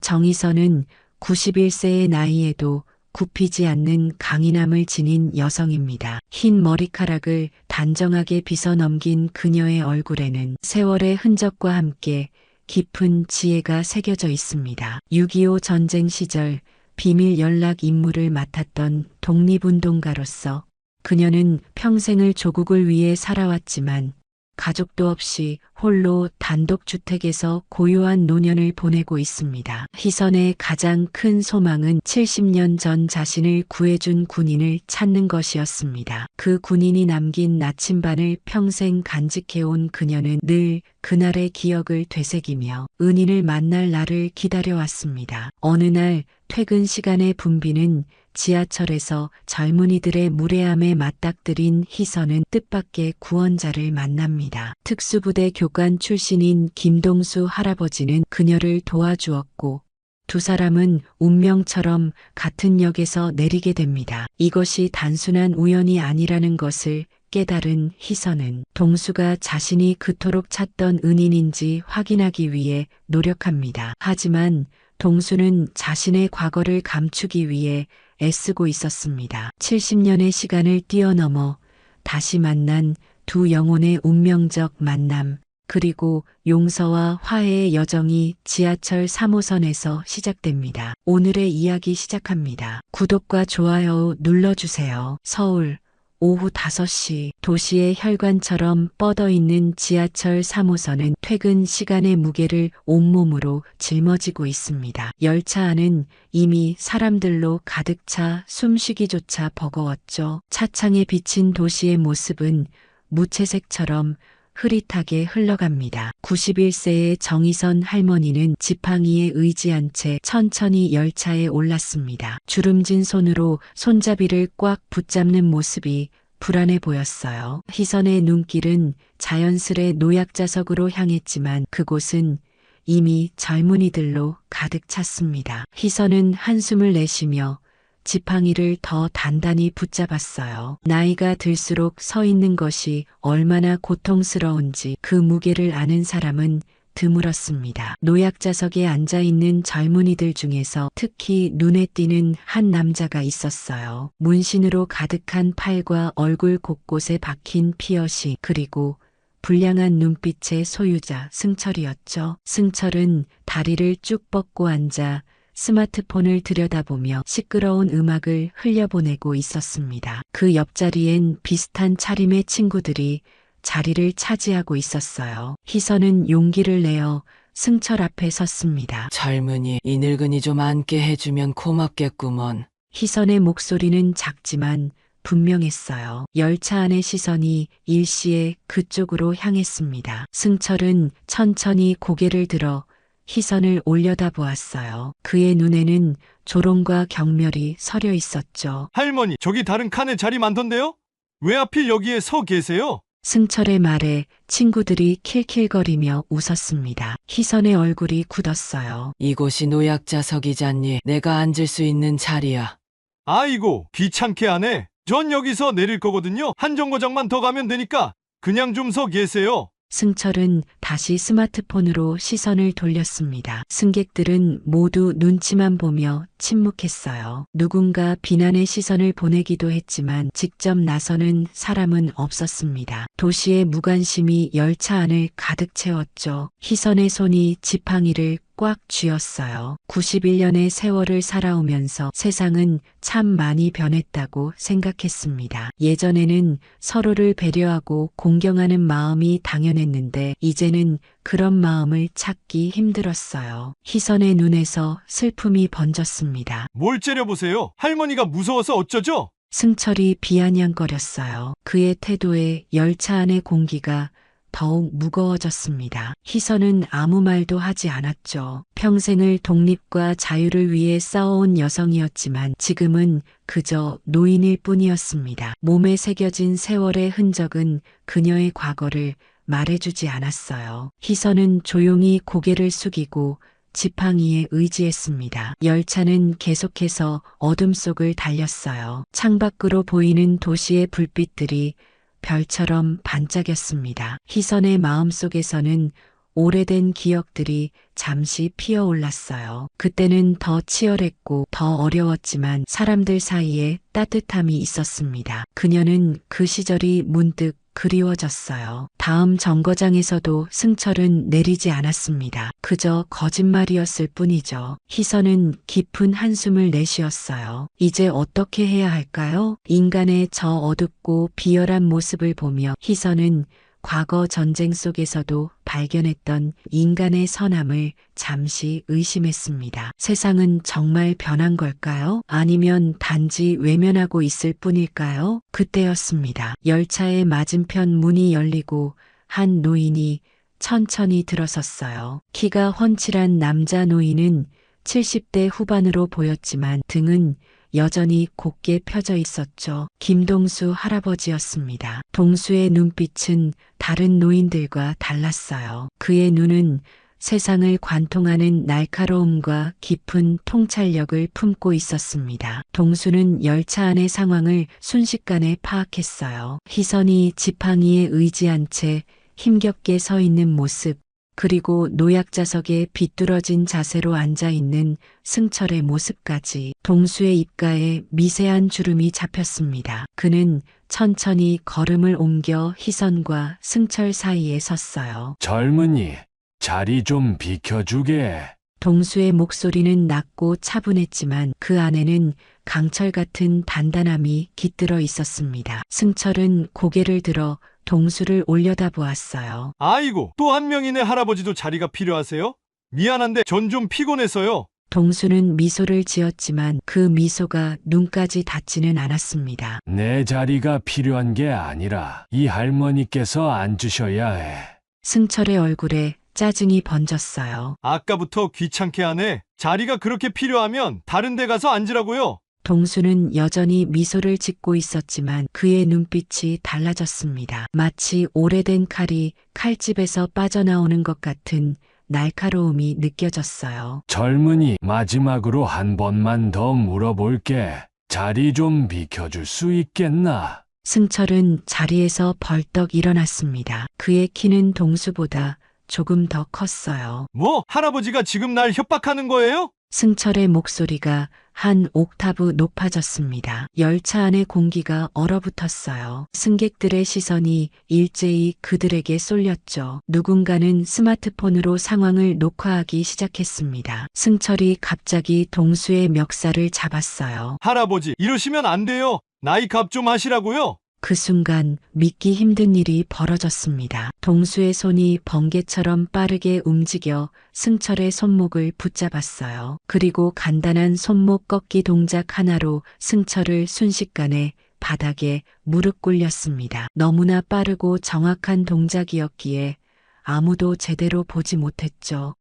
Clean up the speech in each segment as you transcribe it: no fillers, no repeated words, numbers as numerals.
정희선은 91세의 나이에도 굽히지 않는 강인함을 지닌 여성입니다. 흰 머리카락을 단정하게 빗어 넘긴 그녀의 얼굴에는 세월의 흔적과 함께 깊은 지혜가 새겨져 있습니다. 6.25 전쟁 시절 비밀 연락 임무를 맡았던 독립운동가로서 그녀는 평생을 조국을 위해 살아왔지만 가족도 없이 홀로 단독주택에서 고요한 노년을 보내고 있습니다. 희선의 가장 큰 소망은 70년 전 자신을 구해준 군인을 찾는 것이었습니다. 그 군인이 남긴 나침반을 평생 간직해온 그녀는 늘 그날의 기억을 되새기며 은인을 만날 날을 기다려왔습니다. 어느 날 퇴근 시간에 붐비는 지하철에서 젊은이들의 무례함에 맞닥뜨린 희선은 뜻밖의 구원자를 만납니다. 특수부대 교관 출신인 김동수 할아버지는 그녀를 도와주었고 두 사람은 운명처럼 같은 역에서 내리게 됩니다. 이것이 단순한 우연이 아니라는 것을 깨달은 희선은 동수가 자신이 그토록 찾던 은인인지 확인하기 위해 노력합니다. 하지만 동수는 자신의 과거를 감추기 위해 애쓰고 있었습니다. 70년의 시간을 뛰어넘어 다시 만난 두 영혼의 운명적 만남, 그리고 용서와 화해의 여정이 지하철 3호선에서 시작됩니다. 오늘의 이야기 시작합니다. 구독과 좋아요 눌러주세요. 서울 오후 5시 도시의 혈관처럼 뻗어있는 지하철 3호선은 퇴근 시간의 무게를 온몸으로 짊어지고 있습니다. 열차 안은 이미 사람들로 가득 차 숨쉬기조차 버거웠죠. 차창에 비친 도시의 모습은 무채색처럼 흐릿하게 흘러갑니다. 91세의 정희선 할머니는 지팡이에 의지한 채 천천히 열차에 올랐습니다. 주름진 손으로 손잡이를 꽉 붙잡는 모습이 불안해 보였어요. 희선의 눈길은 자연스레 노약자석으로 향했지만 그곳은 이미 젊은이들로 가득 찼습니다. 희선은 한숨을 내쉬며 지팡이를 더 단단히 붙잡았어요. 나이가 들수록 서 있는 것이 얼마나 고통스러운지 그 무게를 아는 사람은 드물었습니다. 노약자석에 앉아있는 젊은이들 중에서 특히 눈에 띄는 한 남자가 있었어요. 문신으로 가득한 팔과 얼굴 곳곳에 박힌 피어싱, 그리고 불량한 눈빛의 소유자 승철이었죠. 승철은 다리를 쭉 뻗고 앉아 스마트폰을 들여다보며 시끄러운 음악을 흘려보내고 있었습니다. 그 옆자리엔 비슷한 차림의 친구들이 자리를 차지하고 있었어요. 희선은 용기를 내어 승철 앞에 섰습니다. 젊은이, 이 늙은이 좀 앉게 해주면 고맙겠구먼. 희선의 목소리는 작지만 분명했어요. 열차 안의 시선이 일시에 그쪽으로 향했습니다. 승철은 천천히 고개를 들어 희선을 올려다보았어요. 그의 눈에는 조롱과 경멸이 서려 있었죠. 할머니, 저기 다른 칸에 자리 많던데요? 왜 하필 여기에 서 계세요? 승철의 말에 친구들이 킬킬거리며 웃었습니다. 희선의 얼굴이 굳었어요. 이곳이 노약자석이잖니. 내가 앉을 수 있는 자리야. 아이고, 귀찮게 하네. 전 여기서 내릴 거거든요. 한 정거장만 더 가면 되니까 그냥 좀 서 계세요. 승철은 다시 스마트폰으로 시선을 돌렸습니다. 승객들은 모두 눈치만 보며 침묵했어요. 누군가 비난의 시선을 보내기도 했지만 직접 나서는 사람은 없었습니다. 도시의 무관심이 열차 안을 가득 채웠죠. 희선의 손이 지팡이를 꽉 쥐었어요. 91년의 세월을 살아오면서 세상은 참 많이 변했다고 생각했습니다. 예전에는 서로를 배려하고 공경하는 마음이 당연했는데 이제는 그런 마음을 찾기 힘들었어요. 희선의 눈에서 슬픔이 번졌습니다. 뭘 째려보세요? 할머니가 무서워서 어쩌죠? 승철이 비아냥거렸어요. 그의 태도에 열차 안의 공기가 더욱 무거워졌습니다. 희선은 아무 말도 하지 않았죠. 평생을 독립과 자유를 위해 싸워온 여성이었지만 지금은 그저 노인일 뿐이었습니다. 몸에 새겨진 세월의 흔적은 그녀의 과거를 말해주지 않았어요. 희선은 조용히 고개를 숙이고 지팡이에 의지했습니다. 열차는 계속해서 어둠 속을 달렸어요. 창밖으로 보이는 도시의 불빛들이 별처럼 반짝였습니다. 희선의 마음속에서는 오래된 기억들이 잠시 피어올랐어요. 그때는 더 치열했고 더 어려웠지만 사람들 사이에 따뜻함이 있었습니다. 그녀는 그 시절이 문득 그리워졌어요. 다음 정거장에서도 승철은 내리지 않았습니다. 그저 거짓말이었을 뿐이죠. 희선은 깊은 한숨을 내쉬었어요. 이제 어떻게 해야 할까요? 인간의 저 어둡고 비열한 모습을 보며 희선은 과거 전쟁 속에서도 발견했던 인간의 선함을 잠시 의심했습니다. 세상은 정말 변한 걸까요? 아니면 단지 외면하고 있을 뿐일까요? 그때였습니다. 열차의 맞은편 문이 열리고 한 노인이 천천히 들어섰어요. 키가 훤칠한 남자 노인은 70대 후반으로 보였지만 등은 여전히 곧게 펴져 있었죠. 김동수 할아버지였습니다. 동수의 눈빛은 다른 노인들과 달랐어요. 그의 눈은 세상을 관통하는 날카로움과 깊은 통찰력을 품고 있었습니다. 동수는 열차 안의 상황을 순식간에 파악했어요. 희선이 지팡이에 의지한 채 힘겹게 서 있는 모습, 그리고 노약자석에 비뚤어진 자세로 앉아있는 승철의 모습까지. 동수의 입가에 미세한 주름이 잡혔습니다. 그는 천천히 걸음을 옮겨 희선과 승철 사이에 섰어요. 젊은이, 자리 좀 비켜주게. 동수의 목소리는 낮고 차분했지만 그 안에는 강철 같은 단단함이 깃들어 있었습니다. 승철은 고개를 들어 동수를 올려다보았어요. 아이고, 또 한 명이네. 할아버지도 자리가 필요하세요? 미안한데 전 좀 피곤해서요. 동수는 미소를 지었지만 그 미소가 눈까지 닿지는 않았습니다. 내 자리가 필요한 게 아니라 이 할머니께서 앉으셔야 해. 승철의 얼굴에 짜증이 번졌어요. 아까부터 귀찮게 하네. 자리가 그렇게 필요하면 다른 데 가서 앉으라고요. 동수는 여전히 미소를 짓고 있었지만 그의 눈빛이 달라졌습니다. 마치 오래된 칼이 칼집에서 빠져나오는 것 같은 날카로움이 느껴졌어요. 젊은이, 마지막으로 한 번만 더 물어볼게. 자리 좀 비켜줄 수 있겠나? 승철은 자리에서 벌떡 일어났습니다. 그의 키는 동수보다 조금 더 컸어요. 뭐, 할아버지가 지금 날 협박하는 거예요? 승철의 목소리가 한 옥타브 높아졌습니다. 열차 안의 공기가 얼어붙었어요. 승객들의 시선이 일제히 그들에게 쏠렸죠. 누군가는 스마트폰으로 상황을 녹화하기 시작했습니다. 승철이 갑자기 동수의 멱살을 잡았어요. 할아버지, 이러시면 안 돼요. 나이 값 좀 하시라고요. 그 순간 믿기 힘든 일이 벌어졌습니다. 동수의 손이 번개처럼 빠르게 움직여 승철의 손목을 붙잡았어요. 그리고 간단한 손목 꺾기 동작 하나로 승철을 순식간에 바닥에 무릎 꿇렸습니다. 너무나 빠르고 정확한 동작이었기에 아무도 제대로 보지 못했죠.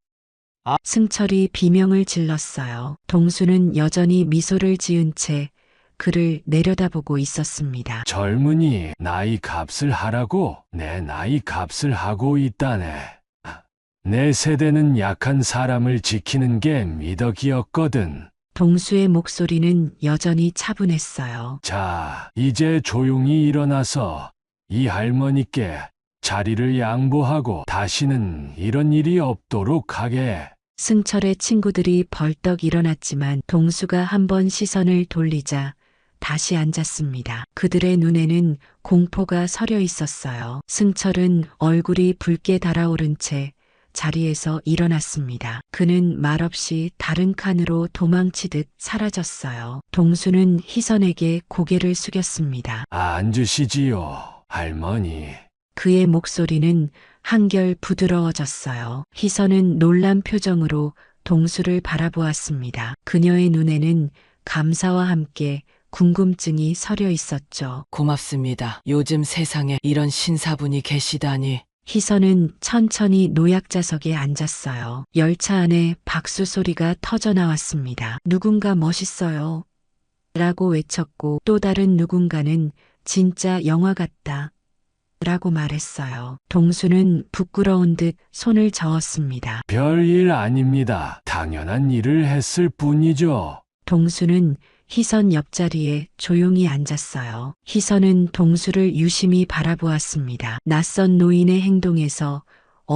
승철이 비명을 질렀어요. 동수는 여전히 미소를 지은 채 그를 내려다보고 있었습니다. 젊은이, 나이 값을 하라고? 내 나이 값을 하고 있다네. 내 세대는 약한 사람을 지키는 게 미덕이었거든. 동수의 목소리는 여전히 차분했어요. 자, 이제 조용히 일어나서 이 할머니께 자리를 양보하고 다시는 이런 일이 없도록 하게. 승철의 친구들이 벌떡 일어났지만 동수가 한번 시선을 돌리자 다시 앉았습니다. 그들의 눈에는 공포가 서려 있었어요. 승철은 얼굴이 붉게 달아오른 채 자리에서 일어났습니다. 그는 말없이 다른 칸으로 도망치듯 사라졌어요. 동수는 희선에게 고개를 숙였습니다. 앉으시지요, 할머니. 그의 목소리는 한결 부드러워졌어요. 희선은 놀란 표정으로 동수를 바라보았습니다. 그녀의 눈에는 감사와 함께 궁금증이 서려 있었죠. 고맙습니다. 요즘 세상에 이런 신사분이 계시다니. 희선은 천천히 노약자석에 앉았어요. 열차 안에 박수 소리가 터져 나왔습니다. 누군가 멋있어요. 라고 외쳤고 또 다른 누군가는 진짜 영화 같다. 라고 말했어요. 동수는 부끄러운 듯 손을 저었습니다. 별일 아닙니다. 당연한 일을 했을 뿐이죠. 동수는 희선 옆자리에 조용히 앉았어요. 희선은 동수를 유심히 바라보았습니다. 낯선 노인의 행동에서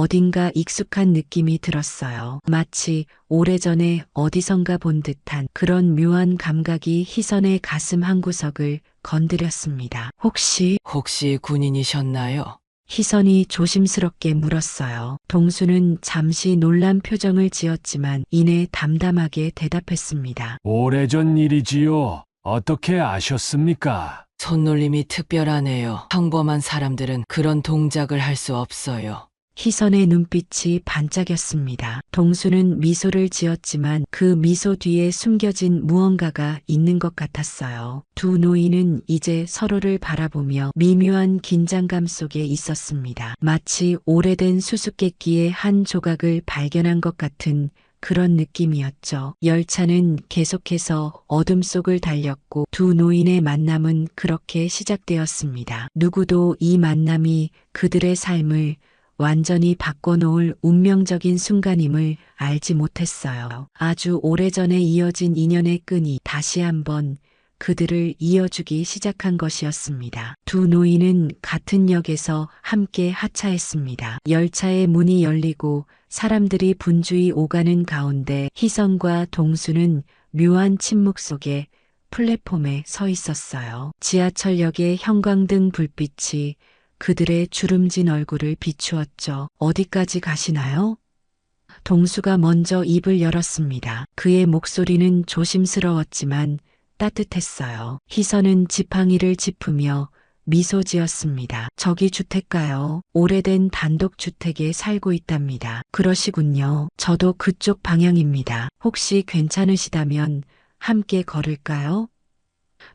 어딘가 익숙한 느낌이 들었어요. 마치 오래전에 어디선가 본 듯한 그런 묘한 감각이 희선의 가슴 한구석을 건드렸습니다. 혹시 군인이셨나요? 희선이 조심스럽게 물었어요. 동수는 잠시 놀란 표정을 지었지만 이내 담담하게 대답했습니다. 오래전 일이지요. 어떻게 아셨습니까? 손놀림이 특별하네요. 평범한 사람들은 그런 동작을 할 수 없어요. 희선의 눈빛이 반짝였습니다. 동수는 미소를 지었지만 그 미소 뒤에 숨겨진 무언가가 있는 것 같았어요. 두 노인은 이제 서로를 바라보며 미묘한 긴장감 속에 있었습니다. 마치 오래된 수수께끼의 한 조각을 발견한 것 같은 그런 느낌이었죠. 열차는 계속해서 어둠 속을 달렸고 두 노인의 만남은 그렇게 시작되었습니다. 누구도 이 만남이 그들의 삶을 완전히 바꿔놓을 운명적인 순간임을 알지 못했어요. 아주 오래전에 이어진 인연의 끈이 다시 한번 그들을 이어주기 시작한 것이었습니다. 두 노인은 같은 역에서 함께 하차했습니다. 열차의 문이 열리고 사람들이 분주히 오가는 가운데 희선과 동수는 묘한 침묵 속에 플랫폼에 서 있었어요. 지하철역의 형광등 불빛이 그들의 주름진 얼굴을 비추었죠. 어디까지 가시나요? 동수가 먼저 입을 열었습니다. 그의 목소리는 조심스러웠지만 따뜻했어요. 희선은 지팡이를 짚으며 미소 지었습니다. 저기 주택가요. 오래된 단독주택에 살고 있답니다. 그러시군요. 저도 그쪽 방향입니다. 혹시 괜찮으시다면 함께 걸을까요?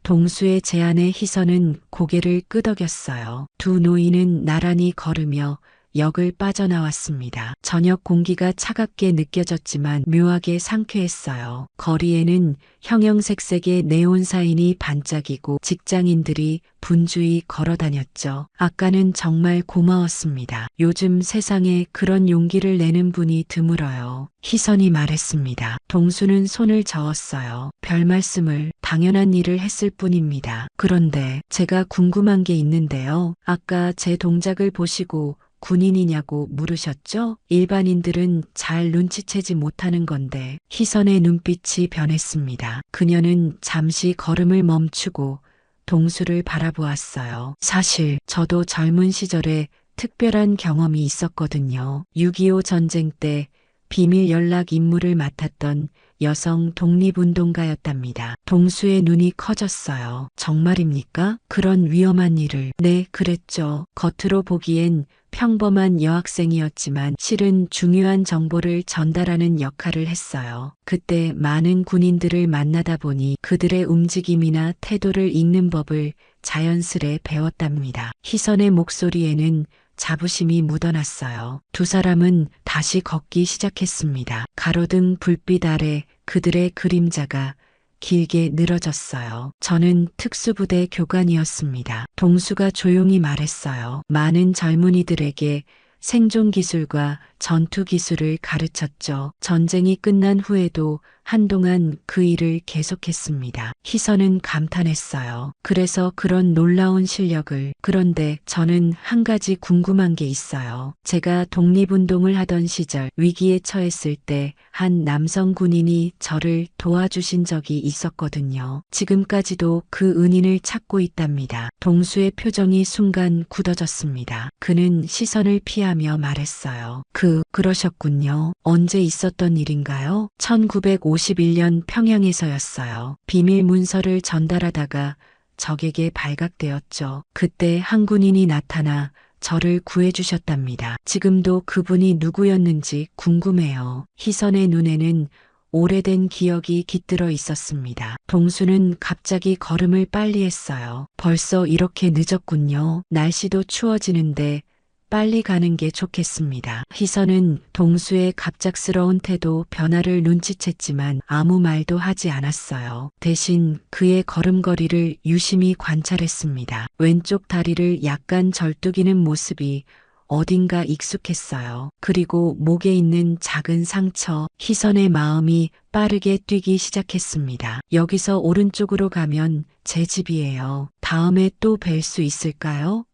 동수의 제안에 희선은 고개를 끄덕였어요. 두 노인은 나란히 걸으며 역을 빠져나왔습니다. 저녁 공기가 차갑게 느껴졌지만 묘하게 상쾌했어요. 거리에는 형형색색의 네온 사인이 반짝이고 직장인들이 분주히 걸어다녔죠. 아까는 정말 고마웠습니다. 요즘 세상에 그런 용기를 내는 분이 드물어요. 희선이 말했습니다. 동수는 손을 저었어요. 별 말씀을, 당연한 일을 했을 뿐입니다. 그런데 제가 궁금한 게 있는데요. 아까 제 동작을 보시고 군인이냐고 물으셨죠? 일반인들은 잘 눈치채지 못하는 건데 희선의 눈빛이 변했습니다. 그녀는 잠시 걸음을 멈추고 동수를 바라보았어요. 사실 저도 젊은 시절에 특별한 경험이 있었거든요. 6.25 전쟁 때 비밀 연락 임무를 맡았던 여성 독립운동가였답니다. 동수의 눈이 커졌어요. 정말입니까? 그런 위험한 일을. 네, 그랬죠. 겉으로 보기엔 평범한 여학생이었지만 실은 중요한 정보를 전달하는 역할을 했어요. 그때 많은 군인들을 만나다 보니 그들의 움직임이나 태도를 읽는 법을 자연스레 배웠답니다. 희선의 목소리에는 자부심이 묻어났어요. 두 사람은 다시 걷기 시작했습니다. 가로등 불빛 아래 그들의 그림자가 길게 늘어졌어요. 저는 특수부대 교관이었습니다. 동수가 조용히 말했어요. 많은 젊은이들에게 생존 기술과 전투 기술을 가르쳤죠. 전쟁이 끝난 후에도 한동안 그 일을 계속했습니다. 희선은 감탄했어요. 그래서 그런 놀라운 실력을. 그런데 저는 한 가지 궁금한 게 있어요. 제가 독립운동을 하던 시절 위기에 처했을 때 한 남성 군인이 저를 도와주신 적이 있었거든요. 지금까지도 그 은인을 찾고 있답니다. 동수의 표정이 순간 굳어졌습니다. 그는 시선을 피하며 말했어요. 그러셨군요. 언제 있었던 일인가요? 1951년 평양에서였어요. 비밀 문서를 전달하다가 적에게 발각되었죠. 그때 한 군인이 나타나 저를 구해주셨답니다. 지금도 그분이 누구였는지 궁금해요. 희선의 눈에는 오래된 기억이 깃들어 있었습니다. 동수는 갑자기 걸음을 빨리 했어요. 벌써 이렇게 늦었군요. 날씨도 추워지는데 빨리 가는 게 좋겠습니다. 희선은 동수의 갑작스러운 태도 변화를 눈치챘지만 아무 말도 하지 않았어요. 대신 그의 걸음걸이를 유심히 관찰했습니다. 왼쪽 다리를 약간 절뚝이는 모습이 어딘가 익숙했어요. 그리고 목에 있는 작은 상처, 희선의 마음이 빠르게 뛰기 시작했습니다. 여기서 오른쪽으로 가면 제 집이에요. 다음에 또 뵐 수 있을까요?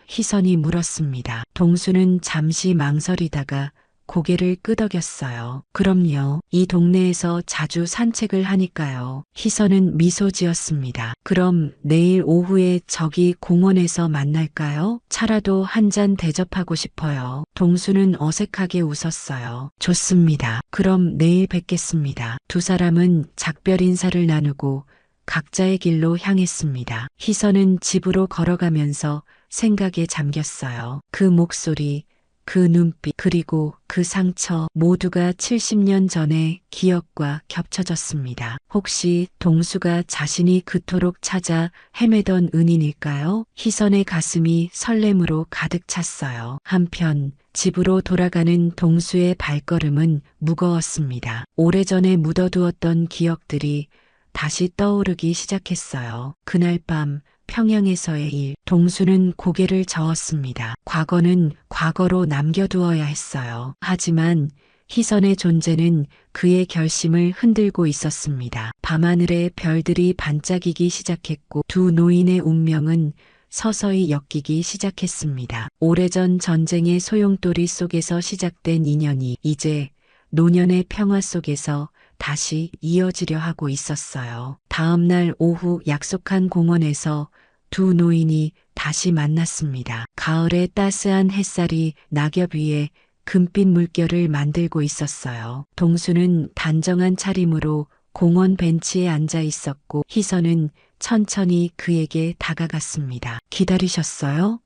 희선이 물었습니다. 동수는 잠시 망설이다가 고개를 끄덕였어요. 그럼요. 이 동네에서 자주 산책을 하니까요. 희선은 미소 지었습니다. 그럼 내일 오후에 저기 공원에서 만날까요? 차라도 한 잔 대접하고 싶어요. 동수는 어색하게 웃었어요. 좋습니다. 그럼 내일 뵙겠습니다. 두 사람은 작별 인사를 나누고 각자의 길로 향했습니다. 희선은 집으로 걸어가면서 생각에 잠겼어요. 그 목소리, 그 눈빛, 그리고 그 상처 모두가 70년 전의 기억과 겹쳐졌습니다. 혹시 동수가 자신이 그토록 찾아 헤매던 은인일까요? 희선의 가슴이 설렘으로 가득 찼어요. 한편 집으로 돌아가는 동수의 발걸음은 무거웠습니다. 오래전에 묻어두었던 기억들이 다시 떠오르기 시작했어요. 그날 밤 평양에서의 일, 동수는 고개를 저었습니다. 과거는 과거로 남겨두어야 했어요. 하지만 희선의 존재는 그의 결심을 흔들고 있었습니다. 밤하늘에 별들이 반짝이기 시작했고 두 노인의 운명은 서서히 엮이기 시작했습니다. 오래전 전쟁의 소용돌이 속에서 시작된 인연이 이제 노년의 평화 속에서 다시 이어지려 하고 있었어요. 다음 날 오후 약속한 공원에서 두 노인이 다시 만났습니다. 가을의 따스한 햇살이 낙엽 위에 금빛 물결을 만들고 있었어요. 동수는 단정한 차림으로 공원 벤치에 앉아 있었고 희선은 천천히 그에게 다가갔습니다. 기다리셨어요?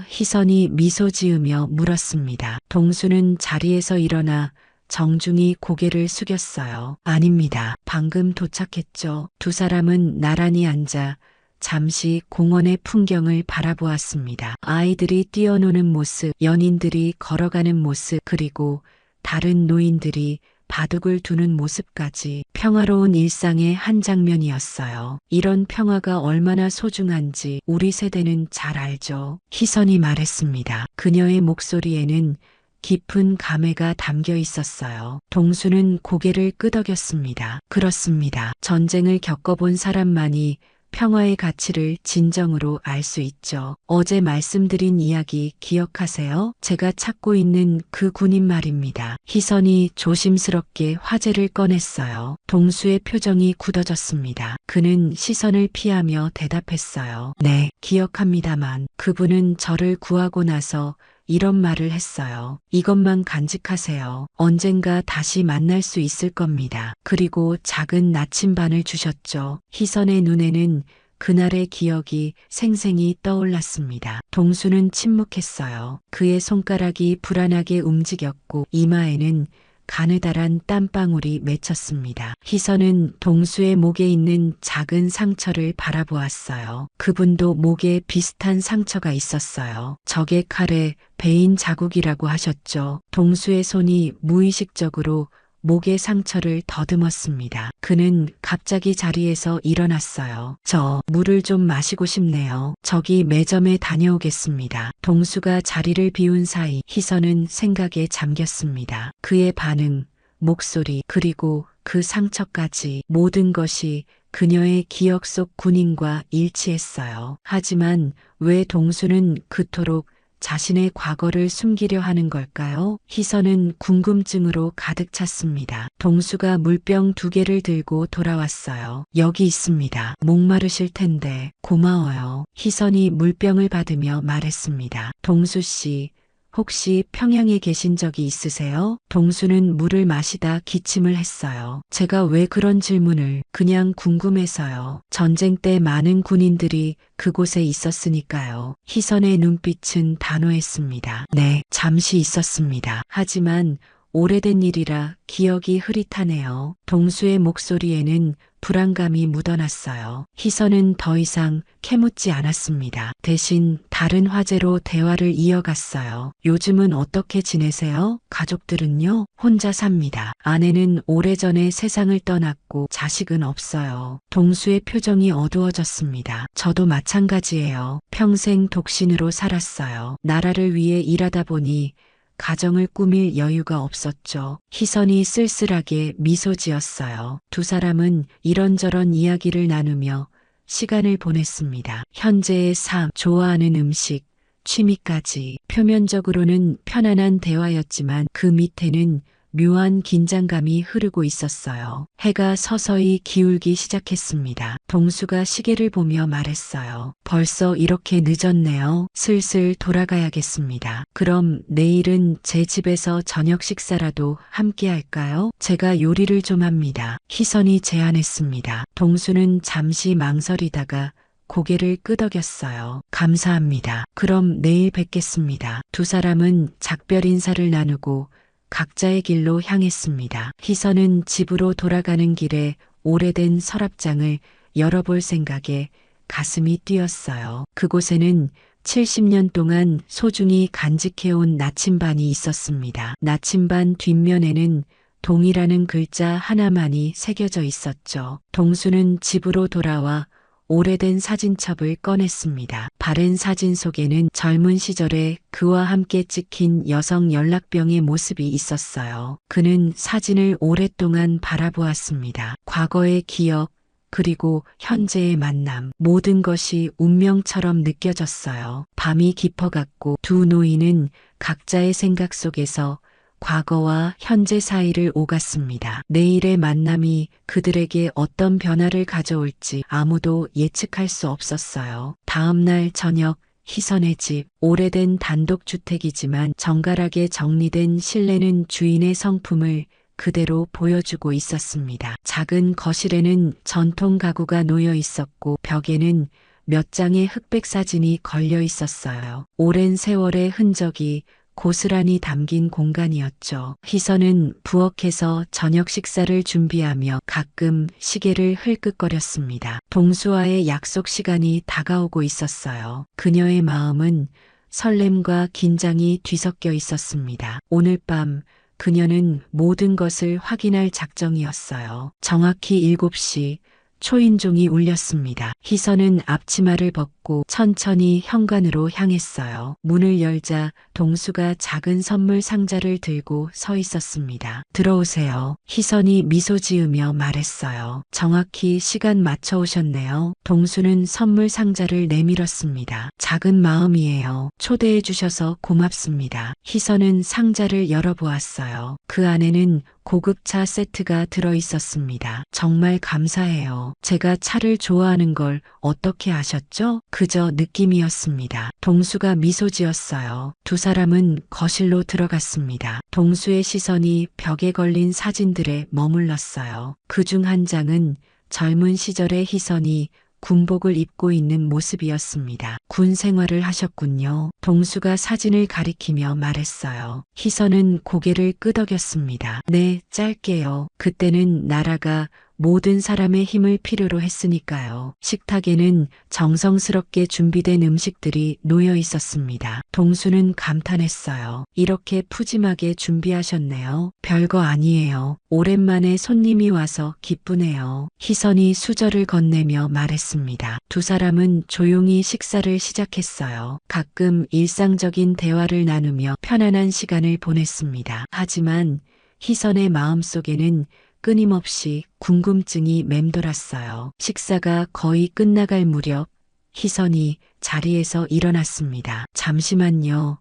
희선이 미소 지으며 물었습니다. 동수는 자리에서 일어나 정중히 고개를 숙였어요. 아닙니다. 방금 도착했죠. 두 사람은 나란히 앉아 잠시 공원의 풍경을 바라보았습니다. 아이들이 뛰어노는 모습, 연인들이 걸어가는 모습, 그리고 다른 노인들이 바둑을 두는 모습까지 평화로운 일상의 한 장면이었어요. 이런 평화가 얼마나 소중한지 우리 세대는 잘 알죠. 희선이 말했습니다. 그녀의 목소리에는 깊은 감회가 담겨 있었어요. 동수는 고개를 끄덕였습니다. 그렇습니다. 전쟁을 겪어본 사람만이 평화의 가치를 진정으로 알 수 있죠. 어제 말씀드린 이야기 기억하세요? 제가 찾고 있는 그 군인 말입니다. 희선이 조심스럽게 화제를 꺼냈어요. 동수의 표정이 굳어졌습니다. 그는 시선을 피하며 대답했어요. 네, 기억합니다만 그분은 저를 구하고 나서 이런 말을 했어요. 이것만 간직하세요. 언젠가 다시 만날 수 있을 겁니다. 그리고 작은 나침반을 주셨죠. 희선의 눈에는 그날의 기억이 생생히 떠올랐습니다. 동수는 침묵했어요. 그의 손가락이 불안하게 움직였고 이마에는 가느다란 땀방울이 맺혔습니다. 희선은 동수의 목에 있는 작은 상처를 바라보았어요. 그분도 목에 비슷한 상처가 있었어요. 적의 칼에 베인 자국이라고 하셨죠. 동수의 손이 무의식적으로 목의 상처를 더듬었습니다. 그는 갑자기 자리에서 일어났어요. 저 물을 좀 마시고 싶네요. 저기 매점에 다녀오겠습니다. 동수가 자리를 비운 사이 희선은 생각에 잠겼습니다. 그의 반응, 목소리, 그리고 그 상처까지 모든 것이 그녀의 기억 속 군인과 일치했어요. 하지만 왜 동수는 그토록 자신의 과거를 숨기려 하는 걸까요? 희선은 궁금증으로 가득 찼습니다. 동수가 물병 2개를 들고 돌아왔어요. 여기 있습니다. 목마르실 텐데 고마워요. 희선이 물병을 받으며 말했습니다. 동수 씨, 혹시 평양에 계신 적이 있으세요? 동수는 물을 마시다 기침을 했어요. 제가 왜 그런 질문을? 그냥 궁금해서요. 전쟁 때 많은 군인들이 그곳에 있었으니까요. 희선의 눈빛은 단호했습니다. 네, 잠시 있었습니다. 하지만 오래된 일이라 기억이 흐릿하네요. 동수의 목소리에는 불안감이 묻어났어요. 희선은 더 이상 캐묻지 않았습니다. 대신 다른 화제로 대화를 이어갔어요. 요즘은 어떻게 지내세요? 가족들은요? 혼자 삽니다. 아내는 오래전에 세상을 떠났고 자식은 없어요. 동수의 표정이 어두워졌습니다. 저도 마찬가지예요. 평생 독신으로 살았어요. 나라를 위해 일하다 보니 가정을 꾸밀 여유가 없었죠. 희선이 쓸쓸하게 미소 지었어요. 두 사람은 이런저런 이야기를 나누며 시간을 보냈습니다. 현재의 삶, 좋아하는 음식, 취미까지. 표면적으로는 편안한 대화였지만 그 밑에는 묘한 긴장감이 흐르고 있었어요. 해가 서서히 기울기 시작했습니다. 동수가 시계를 보며 말했어요. 벌써 이렇게 늦었네요. 슬슬 돌아가야겠습니다. 그럼 내일은 제 집에서 저녁 식사라도 함께 할까요? 제가 요리를 좀 합니다. 희선이 제안했습니다. 동수는 잠시 망설이다가 고개를 끄덕였어요. 감사합니다. 그럼 내일 뵙겠습니다. 두 사람은 작별 인사를 나누고 각자의 길로 향했습니다. 희선은 집으로 돌아가는 길에 오래된 서랍장을 열어볼 생각에 가슴이 뛰었어요. 그곳에는 70년 동안 소중히 간직해온 나침반이 있었습니다. 나침반 뒷면에는 동이라는 글자 하나만이 새겨져 있었죠. 동수는 집으로 돌아와 오래된 사진첩을 꺼냈습니다. 바랜 사진 속에는 젊은 시절에 그와 함께 찍힌 여성 연락병의 모습이 있었어요. 그는 사진을 오랫동안 바라보았습니다. 과거의 기억, 그리고 현재의 만남, 모든 것이 운명처럼 느껴졌어요. 밤이 깊어갔고 두 노인은 각자의 생각 속에서 과거와 현재 사이를 오갔습니다. 내일의 만남이 그들에게 어떤 변화를 가져올지 아무도 예측할 수 없었어요. 다음 날 저녁, 희선의 집, 오래된 단독주택이지만 정갈하게 정리된 실내는 주인의 성품을 그대로 보여주고 있었습니다. 작은 거실에는 전통 가구가 놓여 있었고 벽에는 몇 장의 흑백 사진이 걸려 있었어요. 오랜 세월의 흔적이 고스란히 담긴 공간이었죠. 희선은 부엌에서 저녁 식사를 준비하며 가끔 시계를 흘끗거렸습니다. 동수와의 약속 시간이 다가오고 있었어요. 그녀의 마음은 설렘과 긴장이 뒤섞여 있었습니다. 오늘 밤 그녀는 모든 것을 확인할 작정이었어요. 정확히 7시 초인종이 울렸습니다. 희선은 앞치마를 벗고 천천히 현관으로 향했어요. 문을 열자 동수가 작은 선물 상자를 들고 서 있었습니다. 들어오세요. 희선이 미소 지으며 말했어요. 정확히 시간 맞춰 오셨네요. 동수는 선물 상자를 내밀었습니다. 작은 마음이에요. 초대해 주셔서 고맙습니다. 희선은 상자를 열어보았어요. 그 안에는 고급차 세트가 들어 있었습니다. 정말 감사해요. 제가 차를 좋아하는 걸 어떻게 아셨죠? 그저 느낌이었습니다. 동수가 미소 지었어요. 두 사람은 거실로 들어갔습니다. 동수의 시선이 벽에 걸린 사진들에 머물렀어요. 그중 한 장은 젊은 시절의 희선이 군복을 입고 있는 모습이었습니다. 군 생활을 하셨군요. 동수가 사진을 가리키며 말했어요. 희선은 고개를 끄덕였습니다. 네, 짧게요. 그때는 나라가 모든 사람의 힘을 필요로 했으니까요. 식탁에는 정성스럽게 준비된 음식들이 놓여 있었습니다. 동수는 감탄했어요. 이렇게 푸짐하게 준비하셨네요. 별거 아니에요. 오랜만에 손님이 와서 기쁘네요. 희선이 수저를 건네며 말했습니다. 두 사람은 조용히 식사를 시작했어요. 가끔 일상적인 대화를 나누며 편안한 시간을 보냈습니다. 하지만 희선의 마음속에는 끊임없이 궁금증이 맴돌았어요. 식사가 거의 끝나갈 무렵 희선이 자리에서 일어났습니다. 잠시만요.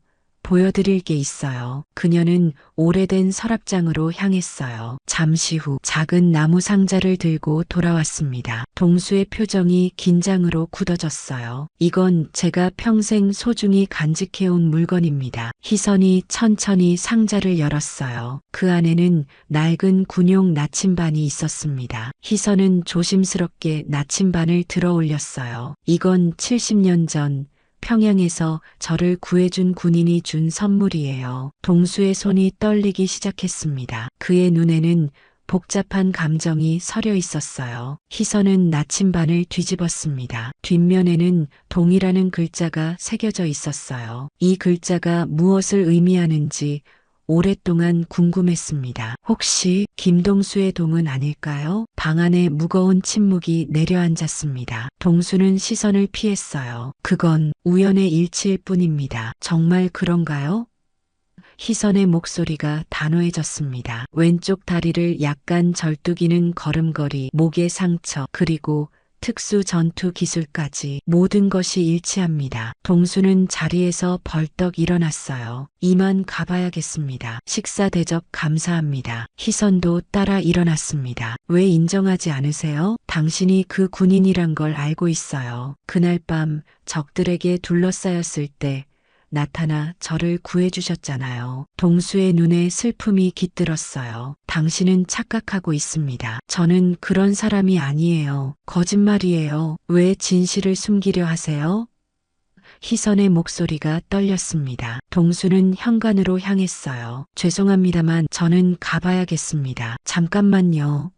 보여드릴 게 있어요. 그녀는 오래된 서랍장으로 향했어요. 잠시 후 작은 나무 상자를 들고 돌아왔습니다. 동수의 표정이 긴장으로 굳어졌어요. 이건 제가 평생 소중히 간직해온 물건입니다. 희선이 천천히 상자를 열었어요. 그 안에는 낡은 군용 나침반이 있었습니다. 희선은 조심스럽게 나침반을 들어 올렸어요. 이건 70년 전 평양에서 저를 구해준 군인이 준 선물이에요. 동수의 손이 떨리기 시작했습니다. 그의 눈에는 복잡한 감정이 서려 있었어요. 희선은 나침반을 뒤집었습니다. 뒷면에는 동이라는 글자가 새겨져 있었어요. 이 글자가 무엇을 의미하는지 오랫동안 궁금했습니다. 혹시 김동수의 동은 아닐까요? 방 안에 무거운 침묵이 내려앉았습니다. 동수는 시선을 피했어요. 그건 우연의 일치일 뿐입니다. 정말 그런가요? 희선의 목소리가 단호해졌습니다. 왼쪽 다리를 약간 절뚝이는 걸음걸이, 목의 상처, 그리고 특수 전투 기술까지 모든 것이 일치합니다. 동수는 자리에서 벌떡 일어났어요. 이만 가봐야겠습니다. 식사 대접 감사합니다. 희선도 따라 일어났습니다. 왜 인정하지 않으세요? 당신이 그 군인이란 걸 알고 있어요. 그날 밤 적들에게 둘러싸였을 때 나타나 저를 구해주셨잖아요. 동수의 눈에 슬픔이 깃들었어요. 당신은 착각하고 있습니다. 저는 그런 사람이 아니에요. 거짓말이에요. 왜 진실을 숨기려 하세요? 희선의 목소리가 떨렸습니다. 동수는 현관으로 향했어요. 죄송합니다만 저는 가봐야겠습니다. 잠깐만요.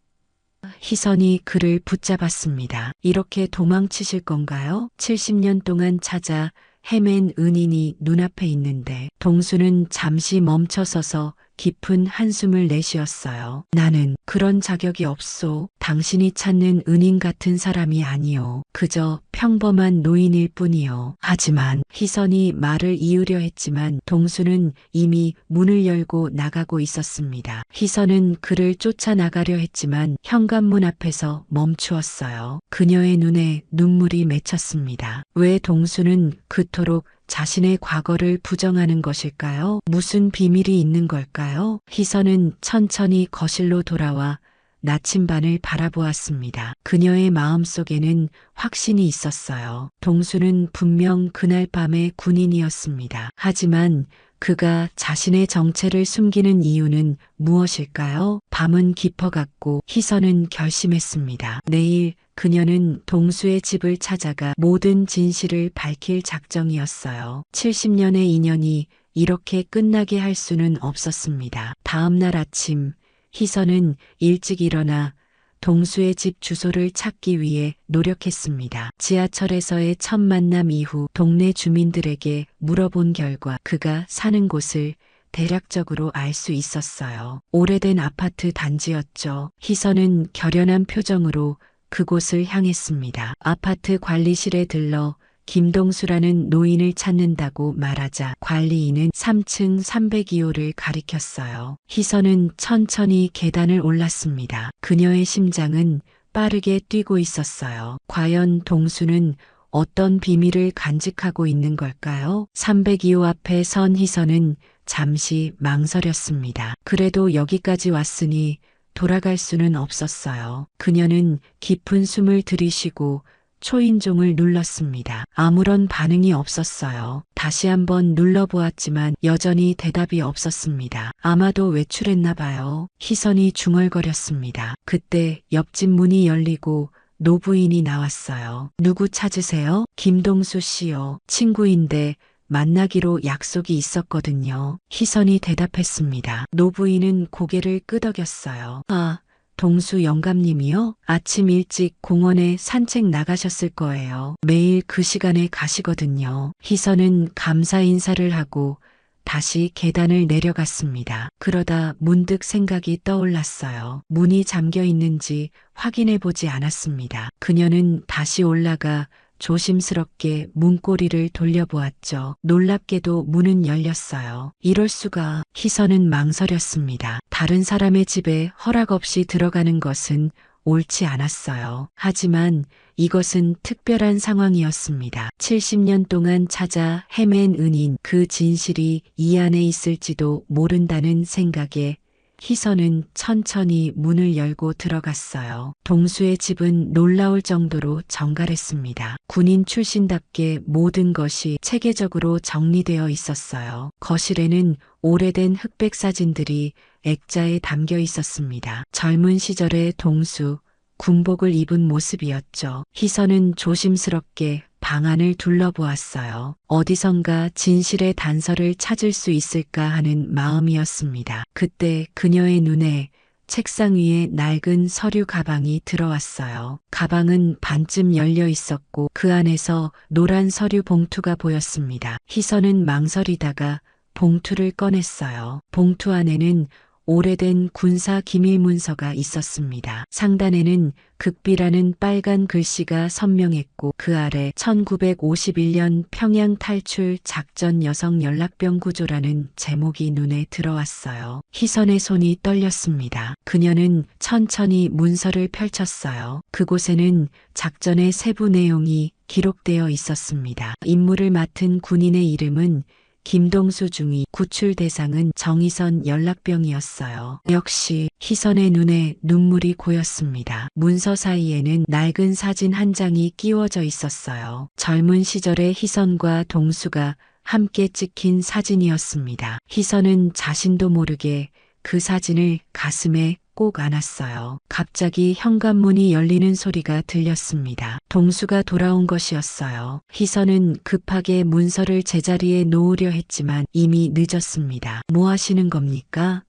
희선이 그를 붙잡았습니다. 이렇게 도망치실 건가요? 70년 동안 찾아 헤맨 은인이 눈앞에 있는데 동수는 잠시 멈춰서서 깊은 한숨을 내쉬었어요. 나는 그런 자격이 없소. 당신이 찾는 은인 같은 사람이 아니요. 그저 평범한 노인일 뿐이요. 하지만 희선이 말을 이으려 했지만 동수는 이미 문을 열고 나가고 있었습니다. 희선은 그를 쫓아나가려 했지만 현관문 앞에서 멈추었어요. 그녀의 눈에 눈물이 맺혔습니다. 왜 동수는 그토록 자신의 과거를 부정하는 것일까요? 무슨 비밀이 있는 걸까요? 희선은 천천히 거실로 돌아와 나침반을 바라보았습니다. 그녀의 마음속에는 확신이 있었어요. 동수는 분명 그날 밤의 군인이었습니다. 하지만 그가 자신의 정체를 숨기는 이유는 무엇일까요? 밤은 깊어갔고 희선은 결심했습니다. 내일 그녀는 동수의 집을 찾아가 모든 진실을 밝힐 작정이었어요. 70년의 인연이 이렇게 끝나게 할 수는 없었습니다. 다음 날 아침 희선은 일찍 일어나 동수의 집 주소를 찾기 위해 노력했습니다. 지하철에서의 첫 만남 이후 동네 주민들에게 물어본 결과 그가 사는 곳을 대략적으로 알 수 있었어요. 오래된 아파트 단지였죠. 희선은 결연한 표정으로 그곳을 향했습니다. 아파트 관리실에 들러 김동수라는 노인을 찾는다고 말하자 관리인은 3층 302호를 가리켰어요. 희선은 천천히 계단을 올랐습니다. 그녀의 심장은 빠르게 뛰고 있었어요. 과연 동수는 어떤 비밀을 간직하고 있는 걸까요? 302호 앞에 선 희선은 잠시 망설였습니다. 그래도 여기까지 왔으니 돌아갈 수는 없었어요. 그녀는 깊은 숨을 들이쉬고 초인종을 눌렀습니다. 아무런 반응이 없었어요. 다시 한번 눌러보았지만 여전히 대답이 없었습니다. 아마도 외출했나 봐요. 희선이 중얼거렸습니다. 그때 옆집 문이 열리고 노부인이 나왔어요. 누구 찾으세요? 김동수 씨요. 친구인데 만나기로 약속이 있었거든요. 희선이 대답했습니다. 노부인은 고개를 끄덕였어요. 아, 동수 영감님이요? 아침 일찍 공원에 산책 나가셨을 거예요. 매일 그 시간에 가시거든요. 희선은 감사 인사를 하고 다시 계단을 내려갔습니다. 그러다 문득 생각이 떠올랐어요. 문이 잠겨 있는지 확인해 보지 않았습니다. 그녀는 다시 올라가 조심스럽게 문고리를 돌려보았죠. 놀랍게도 문은 열렸어요. 이럴 수가. 희선은 망설였습니다. 다른 사람의 집에 허락 없이 들어가는 것은 옳지 않았어요. 하지만 이것은 특별한 상황이었습니다. 70년 동안 찾아 헤맨 은인, 그 진실이 이 안에 있을지도 모른다는 생각에 희선은 천천히 문을 열고 들어갔어요. 동수의 집은 놀라울 정도로 정갈했습니다. 군인 출신답게 모든 것이 체계적으로 정리되어 있었어요. 거실에는 오래된 흑백 사진들이 액자에 담겨 있었습니다. 젊은 시절의 동수, 군복을 입은 모습이었죠. 희선은 조심스럽게 방 안을 둘러보았어요. 어디선가 진실의 단서를 찾을 수 있을까 하는 마음이었습니다. 그때 그녀의 눈에 책상 위에 낡은 서류 가방이 들어왔어요. 가방은 반쯤 열려 있었고 그 안에서 노란 서류 봉투가 보였습니다. 희선은 망설이다가 봉투를 꺼냈어요. 봉투 안에는 오래된 군사 기밀 문서가 있었습니다. 상단에는 극비라는 빨간 글씨가 선명했고 그 아래 1951년 평양 탈출 작전 여성 연락병 구조라는 제목이 눈에 들어왔어요. 희선의 손이 떨렸습니다. 그녀는 천천히 문서를 펼쳤어요. 그곳에는 작전의 세부 내용이 기록되어 있었습니다. 임무를 맡은 군인의 이름은 김동수 중위, 구출 대상은 정희선 연락병이었어요. 역시 희선의 눈에 눈물이 고였습니다. 문서 사이에는 낡은 사진 한 장이 끼워져 있었어요. 젊은 시절의 희선과 동수가 함께 찍힌 사진이었습니다. 희선은 자신도 모르게 그 사진을 가슴에 꼭 안았어요. 갑자기 현관문이 열리는 소리가 들렸습니다. 동수가 돌아온 것이었어요. 희선은 급하게 문서를 제자리에 놓으려 했지만 이미 늦었습니다. 뭐 하시는 겁니까?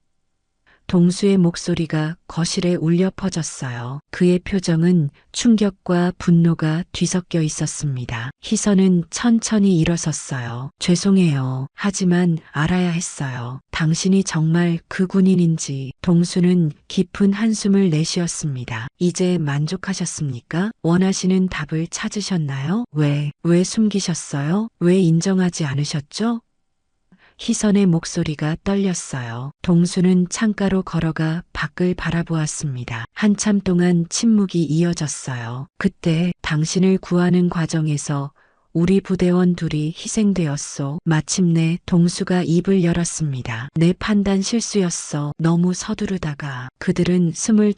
동수의 목소리가 거실에 울려 퍼졌어요. 그의 표정은 충격과 분노가 뒤섞여 있었습니다. 희선은 천천히 일어섰어요. 죄송해요. 하지만 알아야 했어요. 당신이 정말 그 군인인지. 동수는 깊은 한숨을 내쉬었습니다. 이제 만족하셨습니까? 원하시는 답을 찾으셨나요? 왜 숨기셨어요? 왜 인정하지 않으셨죠? 희선의 목소리가 떨렸어요. 동수는 창가로 걸어가 밖을 바라보았습니다. 한참 동안 침묵이 이어졌어요. 그때 당신을 구하는 과정에서 우리 부대원 둘이 희생되었소. 마침내 동수가 입을 열었습니다. 내 판단 실수였어. 너무 서두르다가. 그들은 25,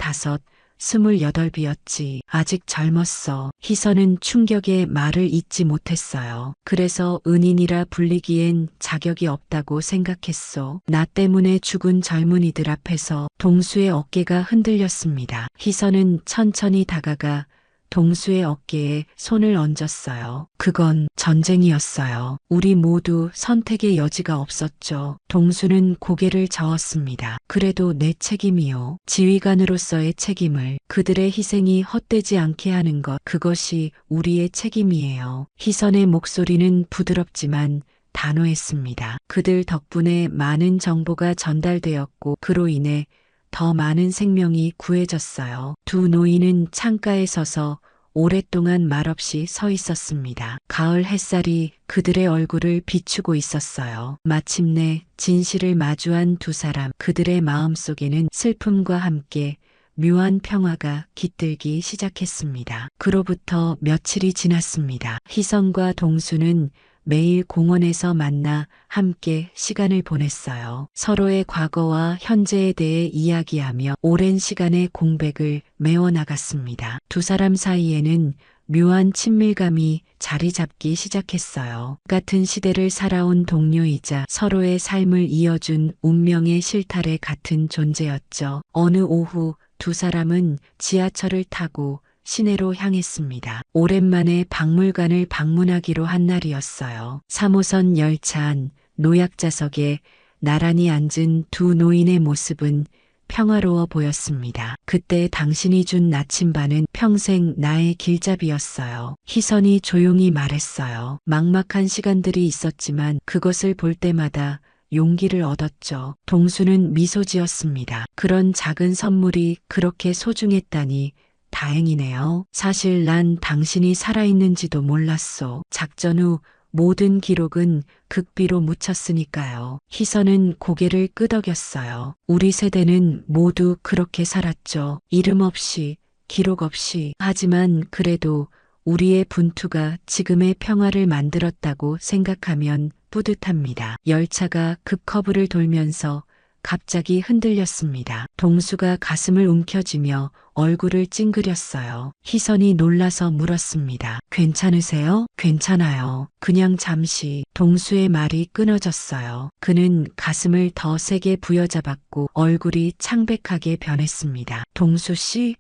28이었지. 아직 젊었어. 희선은 충격에 말을 잇지 못했어요. 그래서 은인이라 불리기엔 자격이 없다고 생각했어. 나 때문에 죽은 젊은이들 앞에서. 동수의 어깨가 흔들렸습니다. 희선은 천천히 다가가 동수의 어깨에 손을 얹었어요. 그건 전쟁이었어요. 우리 모두 선택의 여지가 없었죠. 동수는 고개를 저었습니다. 그래도 내 책임이요. 지휘관으로서의 책임을, 그들의 희생이 헛되지 않게 하는 것, 그것이 우리의 책임이에요. 희선의 목소리는 부드럽지만 단호했습니다. 그들 덕분에 많은 정보가 전달되었고 그로 인해 더 많은 생명이 구해졌어요. 두 노인은 창가에 서서 오랫동안 말없이 서 있었습니다. 가을 햇살이 그들의 얼굴을 비추고 있었어요. 마침내 진실을 마주한 두 사람, 그들의 마음속에는 슬픔과 함께 묘한 평화가 깃들기 시작했습니다. 그로부터 며칠이 지났습니다. 희선과 동수는 매일 공원에서 만나 함께 시간을 보냈어요. 서로의 과거와 현재에 대해 이야기하며 오랜 시간의 공백을 메워나갔습니다. 두 사람 사이에는 묘한 친밀감이 자리 잡기 시작했어요. 같은 시대를 살아온 동료이자 서로의 삶을 이어준 운명의 실타래 같은 존재였죠. 어느 오후 두 사람은 지하철을 타고 시내로 향했습니다. 오랜만에 박물관을 방문하기로 한 날이었어요. 3호선 열차 안 노약자석에 나란히 앉은 두 노인의 모습은 평화로워 보였습니다. 그때 당신이 준 나침반은 평생 나의 길잡이였어요. 희선이 조용히 말했어요. 막막한 시간들이 있었지만 그것을 볼 때마다 용기를 얻었죠. 동수는 미소 지었습니다. 그런 작은 선물이 그렇게 소중했다니 다행이네요. 사실 난 당신이 살아있는지도 몰랐어. 작전 후 모든 기록은 극비로 묻혔으니까요. 희선은 고개를 끄덕였어요. 우리 세대는 모두 그렇게 살았죠. 이름 없이, 기록 없이. 하지만 그래도 우리의 분투가 지금의 평화를 만들었다고 생각하면 뿌듯합니다. 열차가 급커브를 돌면서 갑자기 흔들렸습니다. 동수가 가슴을 움켜쥐며 얼굴을 찡그렸어요. 희선이 놀라서 물었습니다. 괜찮으세요? 괜찮아요. 그냥 잠시. 동수의 말이 끊어졌어요. 그는 가슴을 더 세게 부여잡았고 얼굴이 창백하게 변했습니다. 동수 씨?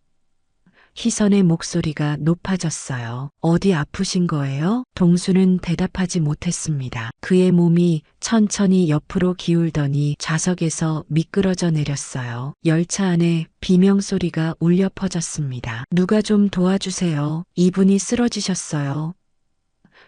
희선의 목소리가 높아졌어요. 어디 아프신 거예요? 동수는 대답하지 못했습니다. 그의 몸이 천천히 옆으로 기울더니 좌석에서 미끄러져 내렸어요. 열차 안에 비명소리가 울려 퍼졌습니다. 누가 좀 도와주세요. 이분이 쓰러지셨어요.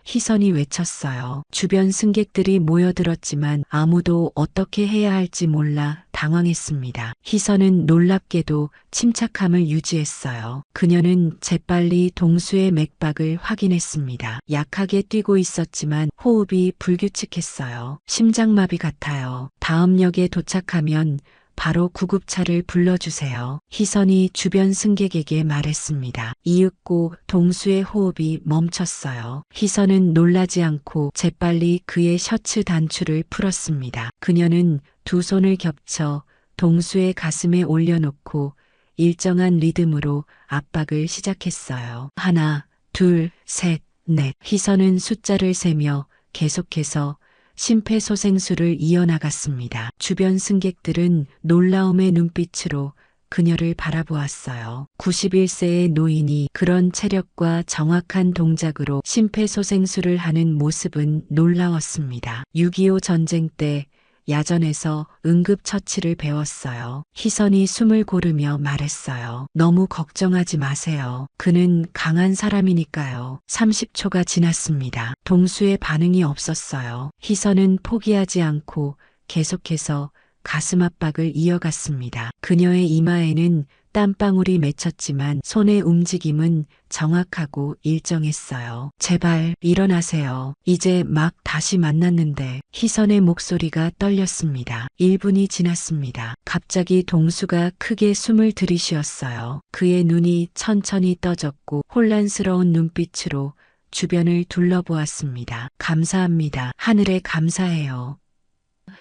희선이 외쳤어요. 주변 승객들이 모여들었지만 아무도 어떻게 해야 할지 몰라 당황했습니다. 희선은 놀랍게도 침착함을 유지했어요. 그녀는 재빨리 동수의 맥박을 확인했습니다. 약하게 뛰고 있었지만 호흡이 불규칙했어요. 심장마비 같아요. 다음 역에 도착하면 바로 구급차를 불러주세요. 희선이 주변 승객에게 말했습니다. 이윽고 동수의 호흡이 멈췄어요. 희선은 놀라지 않고 재빨리 그의 셔츠 단추를 풀었습니다. 그녀는 두 손을 겹쳐 동수의 가슴에 올려놓고 일정한 리듬으로 압박을 시작했어요. 하나, 둘, 셋, 넷. 희선은 숫자를 세며 계속해서 심폐소생술을 이어나갔습니다. 주변 승객들은 놀라움의 눈빛으로 그녀를 바라보았어요. 91세의 노인이 그런 체력과 정확한 동작으로 심폐소생술을 하는 모습은 놀라웠습니다. 6.25 전쟁 때 야전에서 응급처치를 배웠어요. 희선이 숨을 고르며 말했어요. 너무 걱정하지 마세요. 그는 강한 사람이니까요. 30초가 지났습니다. 동수의 반응이 없었어요. 희선은 포기하지 않고 계속해서 가슴 압박을 이어갔습니다. 그녀의 이마에는 땀방울이 맺혔지만 손의 움직임은 정확하고 일정했어요. 제발 일어나세요. 이제 막 다시 만났는데. 희선의 목소리가 떨렸습니다. 1분이 지났습니다. 갑자기 동수가 크게 숨을 들이쉬었어요. 그의 눈이 천천히 떠졌고 혼란스러운 눈빛으로 주변을 둘러보았습니다. 감사합니다. 하늘에 감사해요.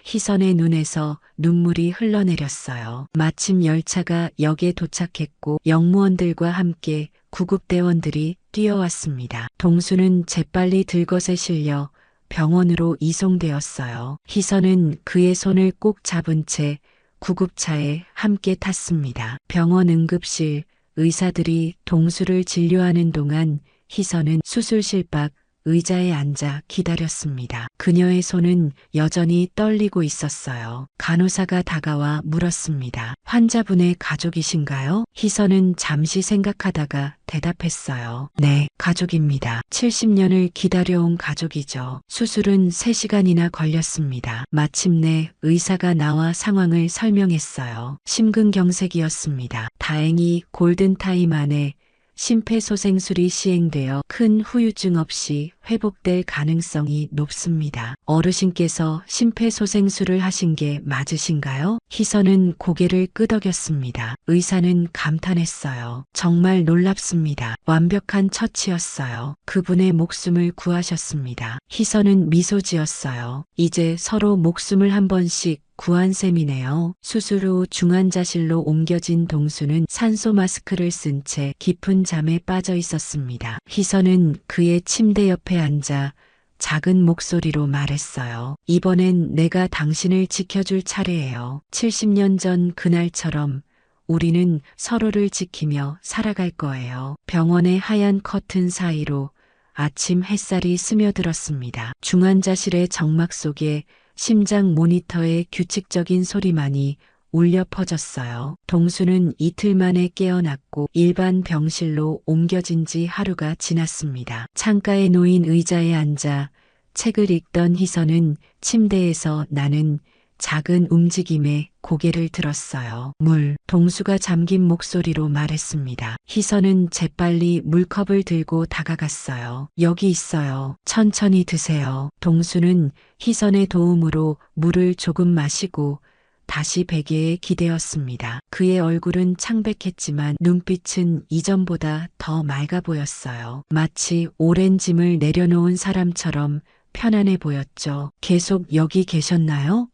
희선의 눈에서 눈물이 흘러내렸어요. 마침 열차가 역에 도착했고 역무원들과 함께 구급대원들이 뛰어왔습니다. 동수는 재빨리 들것에 실려 병원으로 이송되었어요. 희선은 그의 손을 꼭 잡은 채 구급차에 함께 탔습니다. 병원 응급실 의사들이 동수를 진료하는 동안 희선은 수술실 밖 의자에 앉아 기다렸습니다. 그녀의 손은 여전히 떨리고 있었어요. 간호사가 다가와 물었습니다. 환자분의 가족이신가요? 희선은 잠시 생각하다가 대답했어요. 네, 가족입니다. 70년을 기다려온 가족이죠. 수술은 3시간이나 걸렸습니다. 마침내 의사가 나와 상황을 설명했어요. 심근경색이었습니다. 다행히 골든타임 안에 심폐소생술이 시행되어 큰 후유증 없이 회복될 가능성이 높습니다. 어르신께서 심폐소생술을 하신 게 맞으신가요? 희선은 고개를 끄덕였습니다. 의사는 감탄했어요. 정말 놀랍습니다. 완벽한 처치였어요. 그분의 목숨을 구하셨습니다. 희선은 미소 지었어요. 이제 서로 목숨을 한 번씩 구한 셈이네요. 수술 후 중환자실로 옮겨진 동수는 산소 마스크를 쓴 채 깊은 잠에 빠져 있었습니다. 희선은 그의 침대 옆에 앉아 작은 목소리로 말했어요. 이번엔 내가 당신을 지켜줄 차례예요. 70년 전 그날처럼 우리는 서로를 지키며 살아갈 거예요. 병원의 하얀 커튼 사이로 아침 햇살이 스며들었습니다. 중환자실의 정막 속에 심장 모니터의 규칙적인 소리만이 울려 퍼졌어요. 동수는 이틀 만에 깨어났고 일반 병실로 옮겨진 지 하루가 지났습니다. 창가에 놓인 의자에 앉아 책을 읽던 희선은 침대에서 나는 작은 움직임에 고개를 들었어요. 물. 동수가 잠긴 목소리로 말했습니다. 희선은 재빨리 물컵을 들고 다가갔어요. 여기 있어요. 천천히 드세요. 동수는 희선의 도움으로 물을 조금 마시고 다시 베개에 기대었습니다. 그의 얼굴은 창백했지만 눈빛은 이전보다 더 맑아 보였어요. 마치 오랜 짐을 내려놓은 사람처럼 편안해 보였죠. 계속 여기 계셨나요?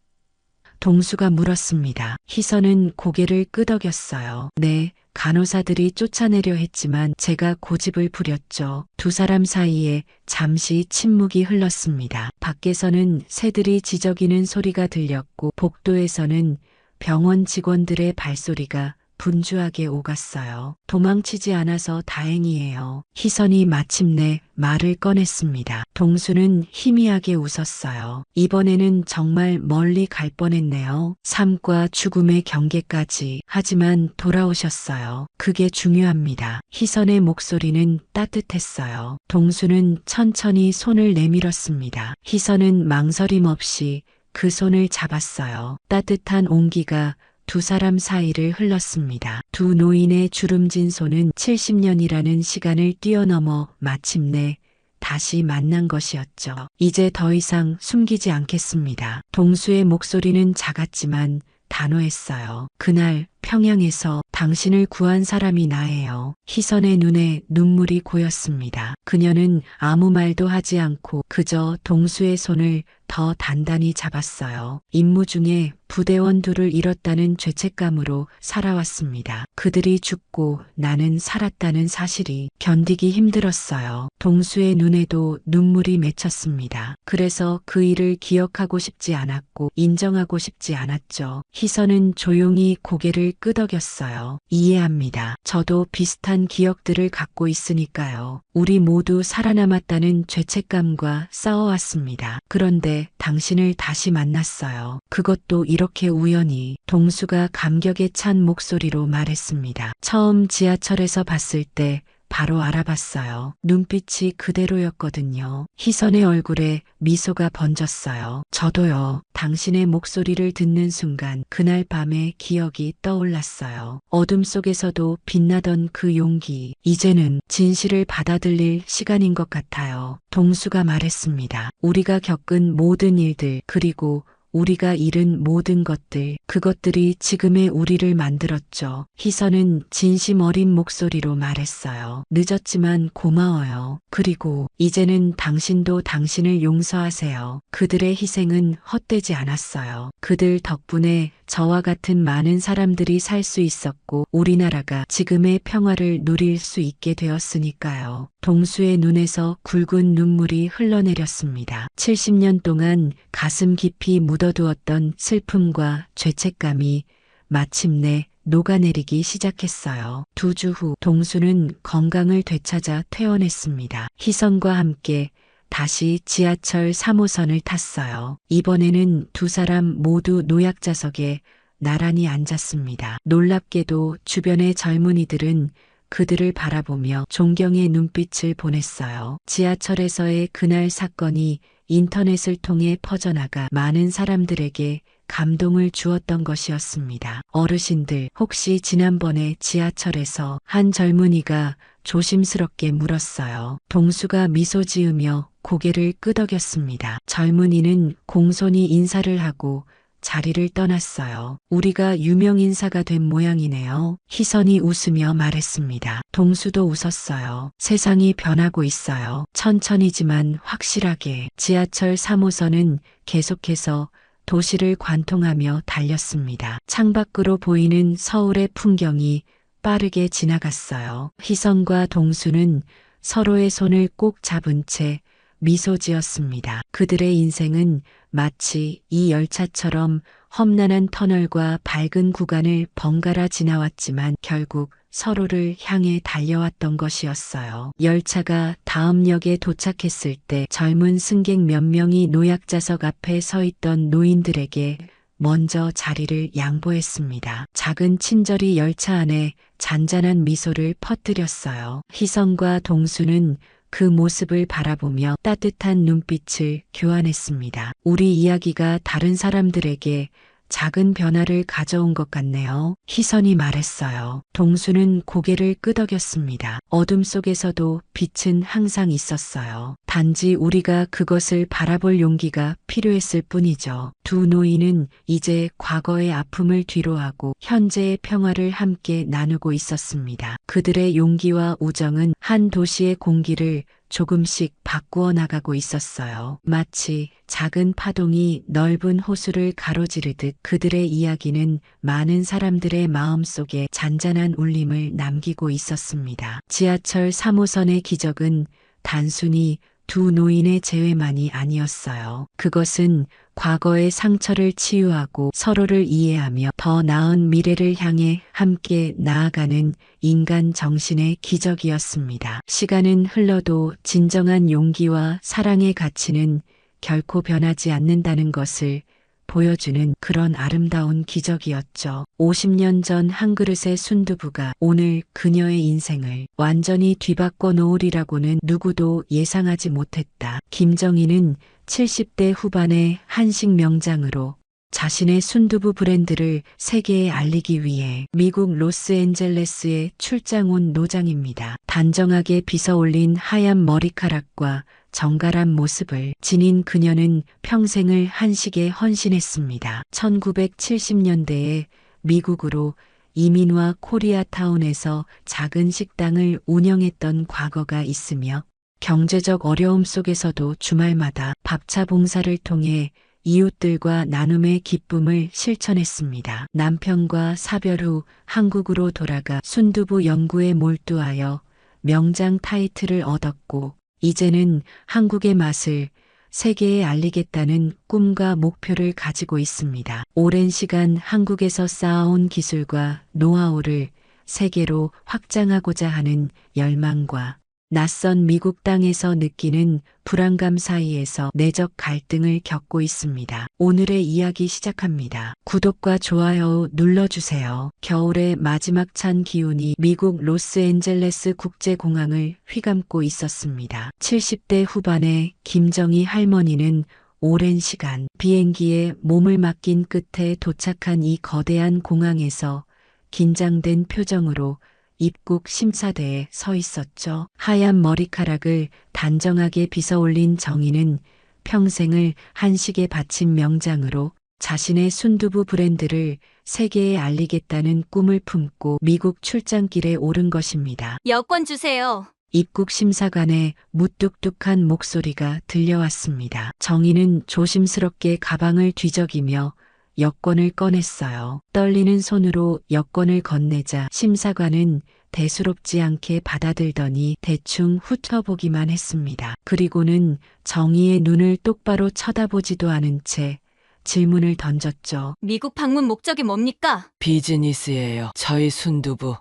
동수가 물었습니다. 희선은 고개를 끄덕였어요. 네, 간호사들이 쫓아내려 했지만 제가 고집을 부렸죠. 두 사람 사이에 잠시 침묵이 흘렀습니다. 밖에서는 새들이 지저귀는 소리가 들렸고 복도에서는 병원 직원들의 발소리가 분주하게 오갔어요. 도망치지 않아서 다행이에요. 희선이 마침내 말을 꺼냈습니다. 동수는 희미하게 웃었어요. 이번에는 정말 멀리 갈 뻔했네요. 삶과 죽음의 경계까지. 하지만 돌아오셨어요. 그게 중요합니다. 희선의 목소리는 따뜻했어요. 동수는 천천히 손을 내밀었습니다. 희선은 망설임 없이 그 손을 잡았어요. 따뜻한 온기가 두 사람 사이를 흘렀습니다. 두 노인의 주름진 손은 70년이라는 시간을 뛰어넘어 마침내 다시 만난 것이었죠. 이제 더 이상 숨기지 않겠습니다. 동수의 목소리는 작았지만 단호했어요. 그날 평양에서 당신을 구한 사람이 나예요. 희선의 눈에 눈물이 고였습니다. 그녀는 아무 말도 하지 않고 그저 동수의 손을 더 단단히 잡았어요. 임무 중에 부대원 둘을 잃었다는 죄책감으로 살아왔습니다. 그들이 죽고 나는 살았다는 사실이 견디기 힘들었어요. 동수의 눈에도 눈물이 맺혔습니다. 그래서 그 일을 기억하고 싶지 않았고 인정하고 싶지 않았죠. 희선은 조용히 고개를 끄덕였어요. 이해합니다. 저도 비슷한 기억들을 갖고 있으니까요. 우리 모두 살아남았다는 죄책감과 싸워왔습니다. 그런데 당신을 다시 만났어요. 그것도 이렇게 우연히. 동수가 감격에 찬 목소리로 말했습니다. 처음 지하철에서 봤을 때 바로 알아봤어요. 눈빛이 그대로였거든요. 희선의 얼굴에 미소가 번졌어요. 저도요. 당신의 목소리를 듣는 순간 그날 밤의 기억이 떠올랐어요. 어둠 속에서도 빛나던 그 용기. 이제는 진실을 받아들일 시간인 것 같아요. 동수가 말했습니다. 우리가 겪은 모든 일들 그리고 우리가 잃은 모든 것들, 그것들이 지금의 우리를 만들었죠. 희선은 진심 어린 목소리로 말했어요. 늦었지만 고마워요. 그리고 이제는 당신도 당신을 용서하세요. 그들의 희생은 헛되지 않았어요. 그들 덕분에 저와 같은 많은 사람들이 살 수 있었고 우리나라가 지금의 평화를 누릴 수 있게 되었으니까요. 동수의 눈에서 굵은 눈물이 흘러내렸습니다. 70년 동안 가슴 깊이 묻어두었던 슬픔과 죄책감이 마침내 녹아내리기 시작했어요. 2주 후 동수는 건강을 되찾아 퇴원했습니다. 희선과 함께 다시 지하철 3호선을 탔어요. 이번에는 두 사람 모두 노약자석에 나란히 앉았습니다. 놀랍게도 주변의 젊은이들은 그들을 바라보며 존경의 눈빛을 보냈어요. 지하철에서의 그날 사건이 인터넷을 통해 퍼져나가 많은 사람들에게 감동을 주었던 것이었습니다. 어르신들, 혹시 지난번에 지하철에서 한 젊은이가 조심스럽게 물었어요. 동수가 미소 지으며 고개를 끄덕였습니다. 젊은이는 공손히 인사를 하고 자리를 떠났어요. 우리가 유명 인사가 된 모양이네요. 희선이 웃으며 말했습니다. 동수도 웃었어요. 세상이 변하고 있어요. 천천히지만 확실하게. 지하철 3호선은 계속해서 도시를 관통하며 달렸습니다. 창밖으로 보이는 서울의 풍경이 빠르게 지나갔어요. 희선과 동수는 서로의 손을 꼭 잡은 채 미소 지었습니다. 그들의 인생은 마치 이 열차처럼 험난한 터널과 밝은 구간을 번갈아 지나왔지만 결국 서로를 향해 달려왔던 것이었어요. 열차가 다음 역에 도착했을 때 젊은 승객 몇 명이 노약자석 앞에 서 있던 노인들에게 먼저 자리를 양보했습니다. 작은 친절이 열차 안에 잔잔한 미소를 퍼뜨렸어요. 희선과 동수는 그 모습을 바라보며 따뜻한 눈빛을 교환했습니다. 우리 이야기가 다른 사람들에게 작은 변화를 가져온 것 같네요. 희선이 말했어요. 동수는 고개를 끄덕였습니다. 어둠 속에서도 빛은 항상 있었어요. 단지 우리가 그것을 바라볼 용기가 필요했을 뿐이죠. 두 노인은 이제 과거의 아픔을 뒤로하고 현재의 평화를 함께 나누고 있었습니다. 그들의 용기와 우정은 한 도시의 공기를 조금씩 바꾸어 나가고 있었어요. 마치 작은 파동이 넓은 호수를 가로지르듯 그들의 이야기는 많은 사람들의 마음속에 잔잔한 울림을 남기고 있었습니다. 지하철 3호선의 기적은 단순히 두 노인의 재회만이 아니었어요. 그것은 과거의 상처를 치유하고 서로를 이해하며 더 나은 미래를 향해 함께 나아가는 인간 정신의 기적이었습니다. 시간은 흘러도 진정한 용기와 사랑의 가치는 결코 변하지 않는다는 것을 보여주는 그런 아름다운 기적이었죠. 50년 전 한 그릇의 순두부가 오늘 그녀의 인생을 완전히 뒤바꿔 놓으리라고는 누구도 예상하지 못했다. 김정희는 70대 후반의 한식 명장으로 자신의 순두부 브랜드를 세계에 알리기 위해 미국 로스앤젤레스에 출장 온 노장입니다. 단정하게 빗어 올린 하얀 머리카락과 정갈한 모습을 지닌 그녀는 평생을 한식에 헌신했습니다. 1970년대에 미국으로 이민와 코리아타운에서 작은 식당을 운영했던 과거가 있으며 경제적 어려움 속에서도 주말마다 밥차 봉사를 통해 이웃들과 나눔의 기쁨을 실천했습니다. 남편과 사별 후 한국으로 돌아가 순두부 연구에 몰두하여 명장 타이틀을 얻었고 이제는 한국의 맛을 세계에 알리겠다는 꿈과 목표를 가지고 있습니다. 오랜 시간 한국에서 쌓아온 기술과 노하우를 세계로 확장하고자 하는 열망과 낯선 미국 땅에서 느끼는 불안감 사이에서 내적 갈등을 겪고 있습니다. 오늘의 이야기 시작합니다. 구독과 좋아요 눌러주세요. 겨울의 마지막 찬 기온이 미국 로스앤젤레스 국제공항을 휘감고 있었습니다. 70대 후반의 김정희 할머니는 오랜 시간 비행기에 몸을 맡긴 끝에 도착한 이 거대한 공항에서 긴장된 표정으로 입국 심사대에 서 있었죠. 하얀 머리카락을 단정하게 빗어 올린 정희는 평생을 한식에 바친 명장으로 자신의 순두부 브랜드를 세계에 알리겠다는 꿈을 품고 미국 출장길에 오른 것입니다. 여권 주세요. 입국 심사관의 무뚝뚝한 목소리가 들려왔습니다. 정희는 조심스럽게 가방을 뒤적이며 여권을 꺼냈어요. 떨리는 손으로 여권을 건네자 심사관은 대수롭지 않게 받아들더니 대충 훑어보기만 했습니다. 그리고는 정희의 눈을 똑바로 쳐다보지도 않은 채 질문을 던졌죠. 미국 방문 목적이 뭡니까? 비즈니스예요. 저희 순두부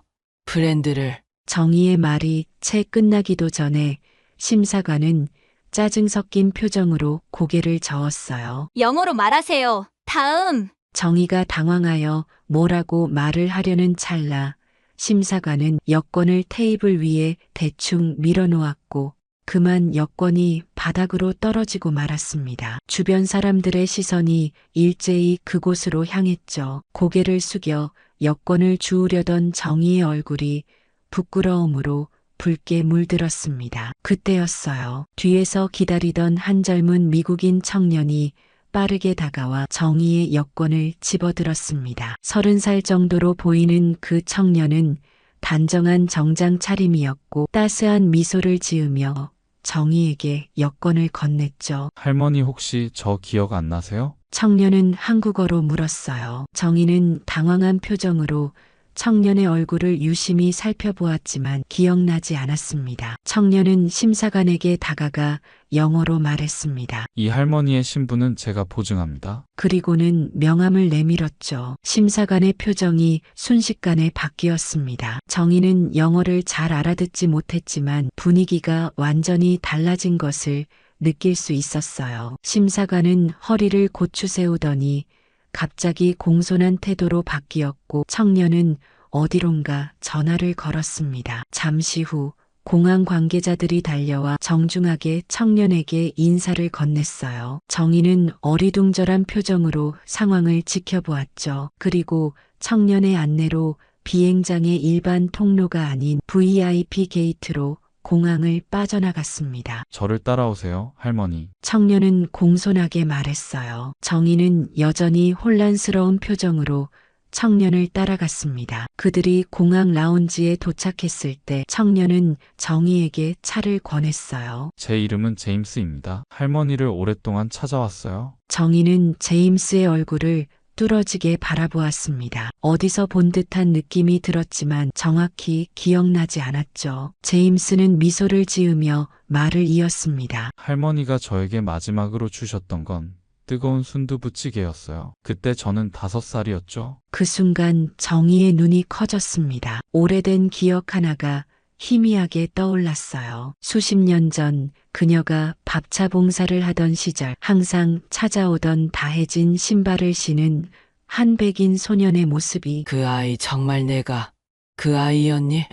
브랜드를. 정희의 말이 채 끝나기도 전에 심사관은 짜증 섞인 표정으로 고개를 저었어요. 영어로 말하세요. 다음. 정희가 당황하여 뭐라고 말을 하려는 찰나 심사관은 여권을 테이블 위에 대충 밀어놓았고 그만 여권이 바닥으로 떨어지고 말았습니다. 주변 사람들의 시선이 일제히 그곳으로 향했죠. 고개를 숙여 여권을 주우려던 정희의 얼굴이 부끄러움으로 붉게 물들었습니다. 그때였어요. 뒤에서 기다리던 한 젊은 미국인 청년이 빠르게 다가와 정희의 여권을 집어들었습니다. 30살 정도로 보이는 그 청년은 단정한 정장 차림이었고 따스한 미소를 지으며 정희에게 여권을 건넸죠. 할머니 혹시 저 기억 안 나세요? 청년은 한국어로 물었어요. 정희는 당황한 표정으로 청년의 얼굴을 유심히 살펴보았지만 기억나지 않았습니다. 청년은 심사관에게 다가가 영어로 말했습니다. 이 할머니의 신분은 제가 보증합니다. 그리고는 명함을 내밀었죠. 심사관의 표정이 순식간에 바뀌었습니다. 정희는 영어를 잘 알아듣지 못했지만 분위기가 완전히 달라진 것을 느낄 수 있었어요. 심사관은 허리를 고추 세우더니 갑자기 공손한 태도로 바뀌었고 청년은 어디론가 전화를 걸었습니다. 잠시 후 공항 관계자들이 달려와 정중하게 청년에게 인사를 건넸어요. 정희는 어리둥절한 표정으로 상황을 지켜보았죠. 그리고 청년의 안내로 비행장의 일반 통로가 아닌 VIP 게이트로 공항을 빠져나갔습니다. 저를 따라오세요, 할머니. 청년은 공손하게 말했어요. 정희는 여전히 혼란스러운 표정으로 청년을 따라갔습니다. 그들이 공항 라운지에 도착했을 때 청년은 정희에게 차를 권했어요. 제 이름은 제임스입니다. 할머니를 오랫동안 찾아왔어요. 정희는 제임스의 얼굴을 뚫어지게 바라보았습니다. 어디서 본 듯한 느낌이 들었지만 정확히 기억나지 않았죠. 제임스는 미소를 지으며 말을 이었습니다. 할머니가 저에게 마지막으로 주셨던 건 뜨거운 순두부찌개였어요. 그때 저는 5살이었죠. 그 순간 정희의 눈이 커졌습니다. 오래된 기억 하나가 희미하게 떠올랐어요. 수십 년 전 그녀가 밥차 봉사를 하던 시절 항상 찾아오던 다해진 신발을 신은 한 백인 소년의 모습이 그 아이 정말 내가 그 아이였니?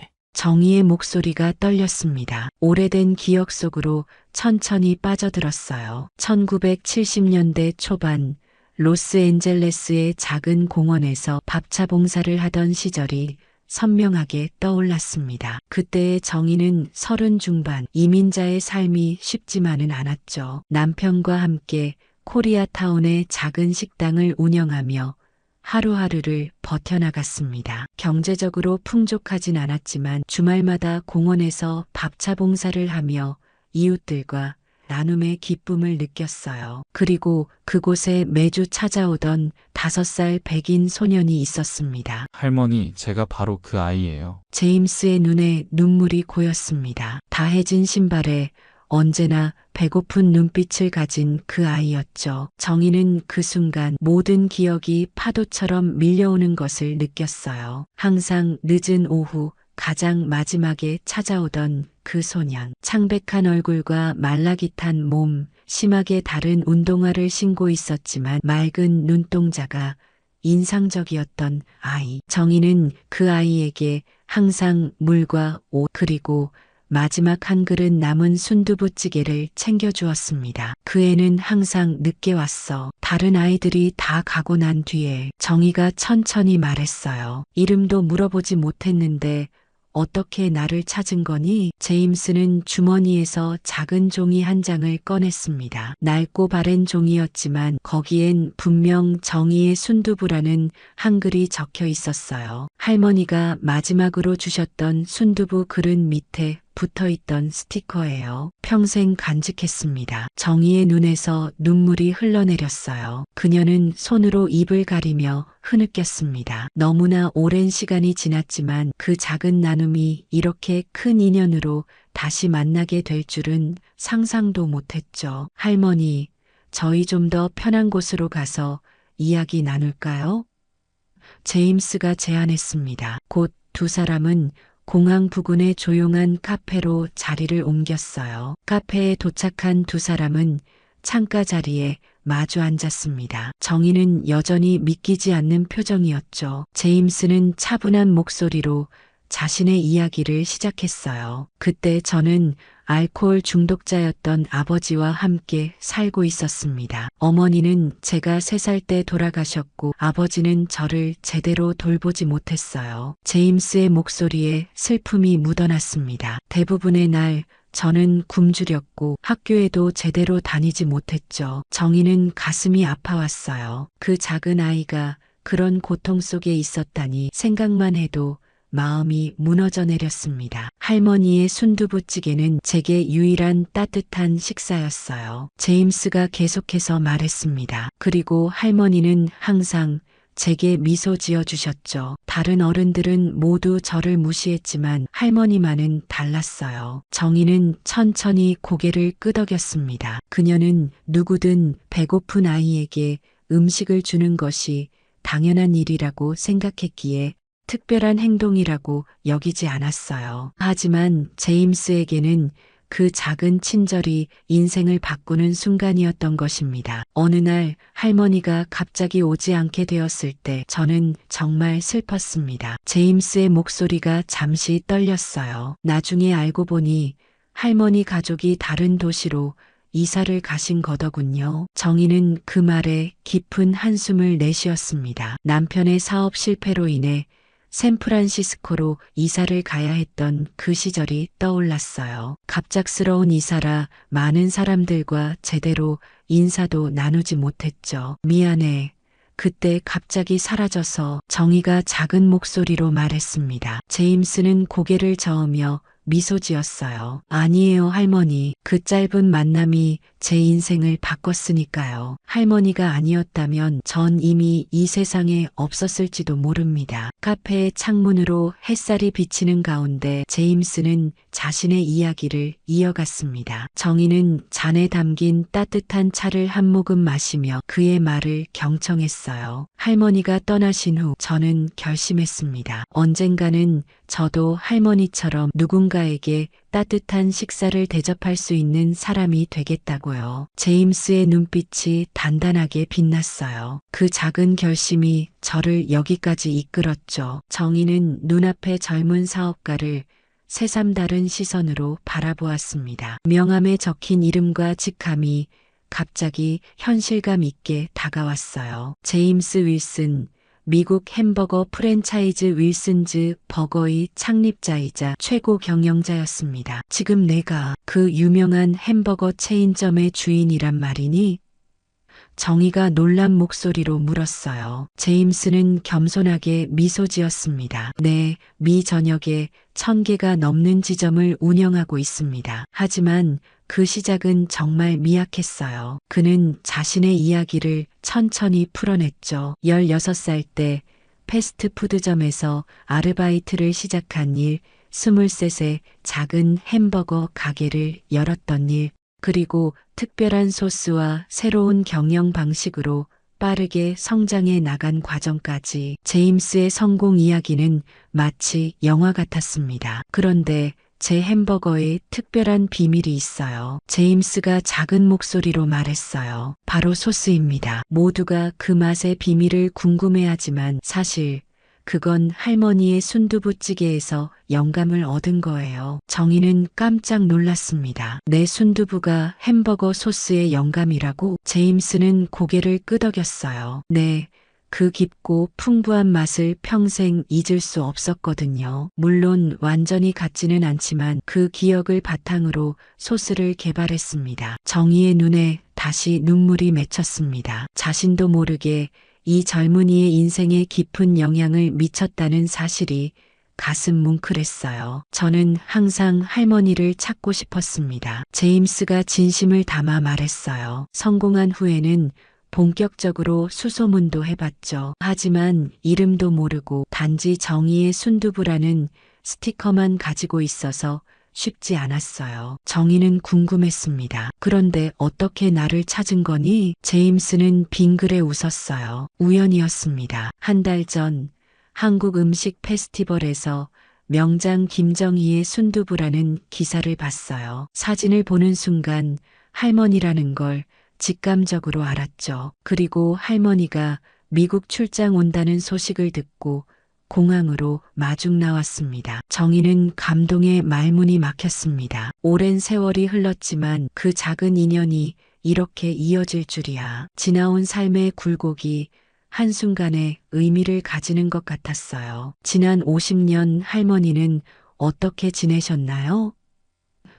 정희의 목소리가 떨렸습니다. 오래된 기억 속으로 천천히 빠져들었어요. 1970년대 초반 로스앤젤레스의 작은 공원에서 밥차 봉사를 하던 시절이 선명하게 떠올랐습니다. 그때의 정희는 30 중반, 이민자의 삶이 쉽지만은 않았죠. 남편과 함께 코리아타운의 작은 식당을 운영하며 하루하루를 버텨나갔습니다. 경제적으로 풍족하진 않았지만 주말마다 공원에서 밥차 봉사를 하며 이웃들과 나눔의 기쁨을 느꼈어요. 그리고 그곳에 매주 찾아오던 5살 백인 소년이 있었습니다. 할머니, 제가 바로 그 아이예요. 제임스의 눈에 눈물이 고였습니다. 다해진 신발에 언제나 배고픈 눈빛을 가진 그 아이였죠. 정희는 그 순간 모든 기억이 파도처럼 밀려오는 것을 느꼈어요. 항상 늦은 오후 가장 마지막에 찾아오던 그 소년. 창백한 얼굴과 말라깃한 몸, 심하게 다른 운동화를 신고 있었지만 맑은 눈동자가 인상적이었던 아이. 정희는 그 아이에게 항상 물과 옷 그리고 마지막 한 그릇 남은 순두부찌개를 챙겨주었습니다. 그 애는 항상 늦게 왔어. 다른 아이들이 다 가고 난 뒤에 정희가 천천히 말했어요. 이름도 물어보지 못했는데 어떻게 나를 찾은 거니? 제임스는 주머니에서 작은 종이 한 장을 꺼냈습니다. 낡고 바랜 종이였지만 거기엔 분명 정희의 순두부라는 한글이 적혀 있었어요. 할머니가 마지막으로 주셨던 순두부 그릇 밑에 붙어있던 스티커예요. 평생 간직했습니다. 정희의 눈에서 눈물이 흘러내렸어요. 그녀는 손으로 입을 가리며 흐느꼈습니다. 너무나 오랜 시간이 지났지만 그 작은 나눔이 이렇게 큰 인연으로 다시 만나게 될 줄은 상상도 못했죠. 할머니, 저희 좀 더 편한 곳으로 가서 이야기 나눌까요? 제임스가 제안했습니다. 곧 두 사람은 공항 부근의 조용한 카페로 자리를 옮겼어요. 카페에 도착한 두 사람은 창가 자리에 마주 앉았습니다. 정희는 여전히 믿기지 않는 표정이었죠. 제임스는 차분한 목소리로 자신의 이야기를 시작했어요. 그때 저는 알코올 중독자였던 아버지와 함께 살고 있었습니다. 어머니는 제가 3살 때 돌아가셨고 아버지는 저를 제대로 돌보지 못했어요. 제임스의 목소리에 슬픔이 묻어났습니다. 대부분의 날 저는 굶주렸고 학교에도 제대로 다니지 못했죠. 정희는 가슴이 아파왔어요. 그 작은 아이가 그런 고통 속에 있었다니 생각만 해도 마음이 무너져 내렸습니다. 할머니의 순두부찌개는 제게 유일한 따뜻한 식사였어요. 제임스가 계속해서 말했습니다. 그리고 할머니는 항상 제게 미소 지어 주셨죠. 다른 어른들은 모두 저를 무시했지만 할머니만은 달랐어요. 정희는 천천히 고개를 끄덕였습니다. 그녀는 누구든 배고픈 아이에게 음식을 주는 것이 당연한 일이라고 생각했기에 특별한 행동이라고 여기지 않았어요. 하지만 제임스에게는 그 작은 친절이 인생을 바꾸는 순간이었던 것입니다. 어느 날 할머니가 갑자기 오지 않게 되었을 때 저는 정말 슬펐습니다. 제임스의 목소리가 잠시 떨렸어요. 나중에 알고 보니 할머니 가족이 다른 도시로 이사를 가신 거더군요. 정희는 그 말에 깊은 한숨을 내쉬었습니다. 남편의 사업 실패로 인해 샌프란시스코로 이사를 가야 했던 그 시절이 떠올랐어요. 갑작스러운 이사라 많은 사람들과 제대로 인사도 나누지 못했죠. 미안해. 그때 갑자기 사라져서 정희가 작은 목소리로 말했습니다. 제임스는 고개를 저으며 미소 지었어요. 아니에요, 할머니. 그 짧은 만남이 제 인생을 바꿨으니까요. 할머니가 아니었다면 전 이미 이 세상에 없었을지도 모릅니다. 카페의 창문으로 햇살이 비치는 가운데 제임스는 자신의 이야기를 이어갔습니다. 정희는 잔에 담긴 따뜻한 차를 한 모금 마시며 그의 말을 경청했어요. 할머니가 떠나신 후 저는 결심했습니다. 언젠가는 저도 할머니처럼 누군가에게 따뜻한 식사를 대접할 수 있는 사람이 되겠다고요. 제임스의 눈빛이 단단하게 빛났어요. 그 작은 결심이 저를 여기까지 이끌었죠. 정희는 눈앞의 젊은 사업가를 새삼 다른 시선으로 바라보았습니다. 명함에 적힌 이름과 직함이 갑자기 현실감 있게 다가왔어요. 제임스 윌슨, 미국 햄버거 프랜차이즈 윌슨즈 버거의 창립자이자 최고 경영자였습니다. 지금 내가 그 유명한 햄버거 체인점의 주인이란 말이니? 정의가 놀란 목소리로 물었어요. 제임스는 겸손하게 미소 지었습니다. 네, 미 전역에 1000개가 넘는 지점을 운영하고 있습니다. 하지만 그 시작은 정말 미약했어요. 그는 자신의 이야기를 천천히 풀어냈죠. 16살 때 패스트푸드점에서 아르바이트를 시작한 일, 23세 작은 햄버거 가게를 열었던 일, 그리고 특별한 소스와 새로운 경영 방식으로 빠르게 성장해 나간 과정까지. 제임스의 성공 이야기는 마치 영화 같았습니다. 그런데 제 햄버거에 특별한 비밀이 있어요. 제임스가 작은 목소리로 말했어요. 바로 소스입니다. 모두가 그 맛의 비밀을 궁금해하지만 사실 그건 할머니의 순두부찌개에서 영감을 얻은 거예요. 정희는 깜짝 놀랐습니다. 내 순두부가 햄버거 소스의 영감이라고? 제임스는 고개를 끄덕였어요. 네, 그 깊고 풍부한 맛을 평생 잊을 수 없었거든요. 물론 완전히 같지는 않지만 그 기억을 바탕으로 소스를 개발했습니다. 정희의 눈에 다시 눈물이 맺혔습니다. 자신도 모르게 이 젊은이의 인생에 깊은 영향을 미쳤다는 사실이 가슴 뭉클했어요. 저는 항상 할머니를 찾고 싶었습니다. 제임스가 진심을 담아 말했어요. 성공한 후에는 본격적으로 수소문도 해봤죠. 하지만 이름도 모르고 단지 정의의 순두부라는 스티커만 가지고 있어서 쉽지 않았어요. 정의는 궁금했습니다. 그런데 어떻게 나를 찾은 거니? 제임스는 빙그레 웃었어요. 우연이었습니다. 한 달 전 한국 음식 페스티벌에서 명장 김정희의 순두부라는 기사를 봤어요. 사진을 보는 순간 할머니라는 걸 직감적으로 알았죠. 그리고 할머니가 미국 출장 온다는 소식을 듣고 공항으로 마중 나왔습니다. 정희는 감동의 말문이 막혔습니다. 오랜 세월이 흘렀지만 그 작은 인연이 이렇게 이어질 줄이야. 지나온 삶의 굴곡이 한순간에 의미를 가지는 것 같았어요. 지난 50년 할머니는 어떻게 지내셨나요?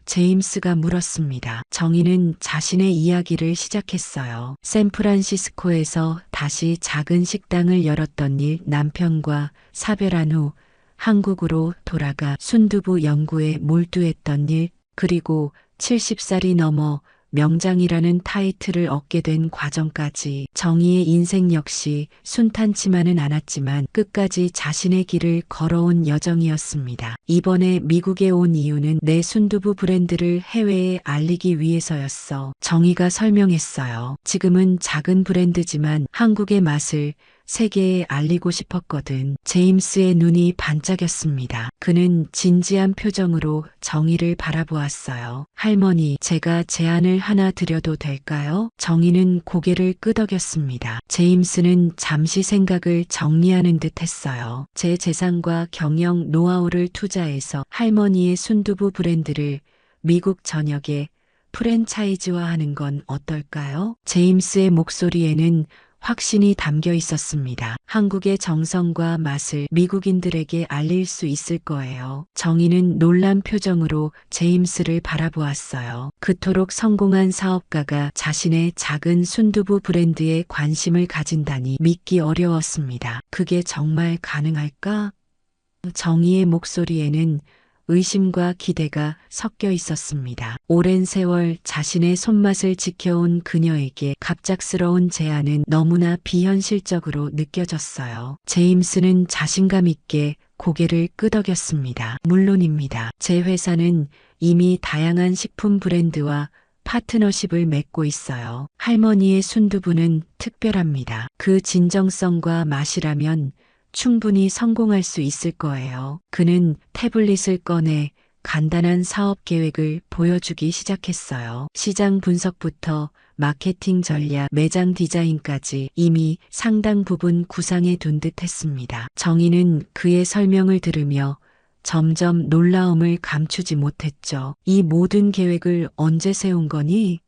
제임스가 물었습니다. 정희는 자신의 이야기를 시작했어요. 샌프란시스코에서 다시 작은 식당을 열었던 일, 남편과 사별한 후 한국으로 돌아가 순두부 연구에 몰두했던 일, 그리고 70살이 넘어 명장이라는 타이틀을 얻게 된 과정까지. 정희의 인생 역시 순탄치만은 않았지만 끝까지 자신의 길을 걸어온 여정이었습니다. 이번에 미국에 온 이유는 내 순두부 브랜드를 해외에 알리기 위해서였어. 정희가 설명했어요. 지금은 작은 브랜드지만 한국의 맛을 세계에 알리고 싶었거든. 제임스의 눈이 반짝였습니다. 그는 진지한 표정으로 정희를 바라보았어요. 할머니, 제가 제안을 하나 드려도 될까요? 정희는 고개를 끄덕였습니다. 제임스는 잠시 생각을 정리하는 듯 했어요. 제 재산과 경영 노하우를 투자해서 할머니의 순두부 브랜드를 미국 전역에 프랜차이즈화하는 건 어떨까요? 제임스의 목소리에는 확신이 담겨 있었습니다. 한국의 정성과 맛을 미국인들에게 알릴 수 있을 거예요. 정희는 놀란 표정으로 제임스를 바라보았어요. 그토록 성공한 사업가가 자신의 작은 순두부 브랜드에 관심을 가진다니 믿기 어려웠습니다. 그게 정말 가능할까? 정희의 목소리에는 의심과 기대가 섞여 있었습니다. 오랜 세월 자신의 손맛을 지켜온 그녀에게 갑작스러운 제안은 너무나 비현실적으로 느껴졌어요. 제임스는 자신감 있게 고개를 끄덕였습니다. 물론입니다. 제 회사는 이미 다양한 식품 브랜드와 파트너십을 맺고 있어요. 할머니의 순두부는 특별합니다. 그 진정성과 맛이라면 충분히 성공할 수 있을 거예요. 그는 태블릿을 꺼내 간단한 사업 계획을 보여주기 시작했어요. 시장 분석부터 마케팅 전략, 매장 디자인까지 이미 상당 부분 구상해 둔 듯 했습니다. 정희는 그의 설명을 들으며 점점 놀라움을 감추지 못했죠. 이 모든 계획을 언제 세운 거니?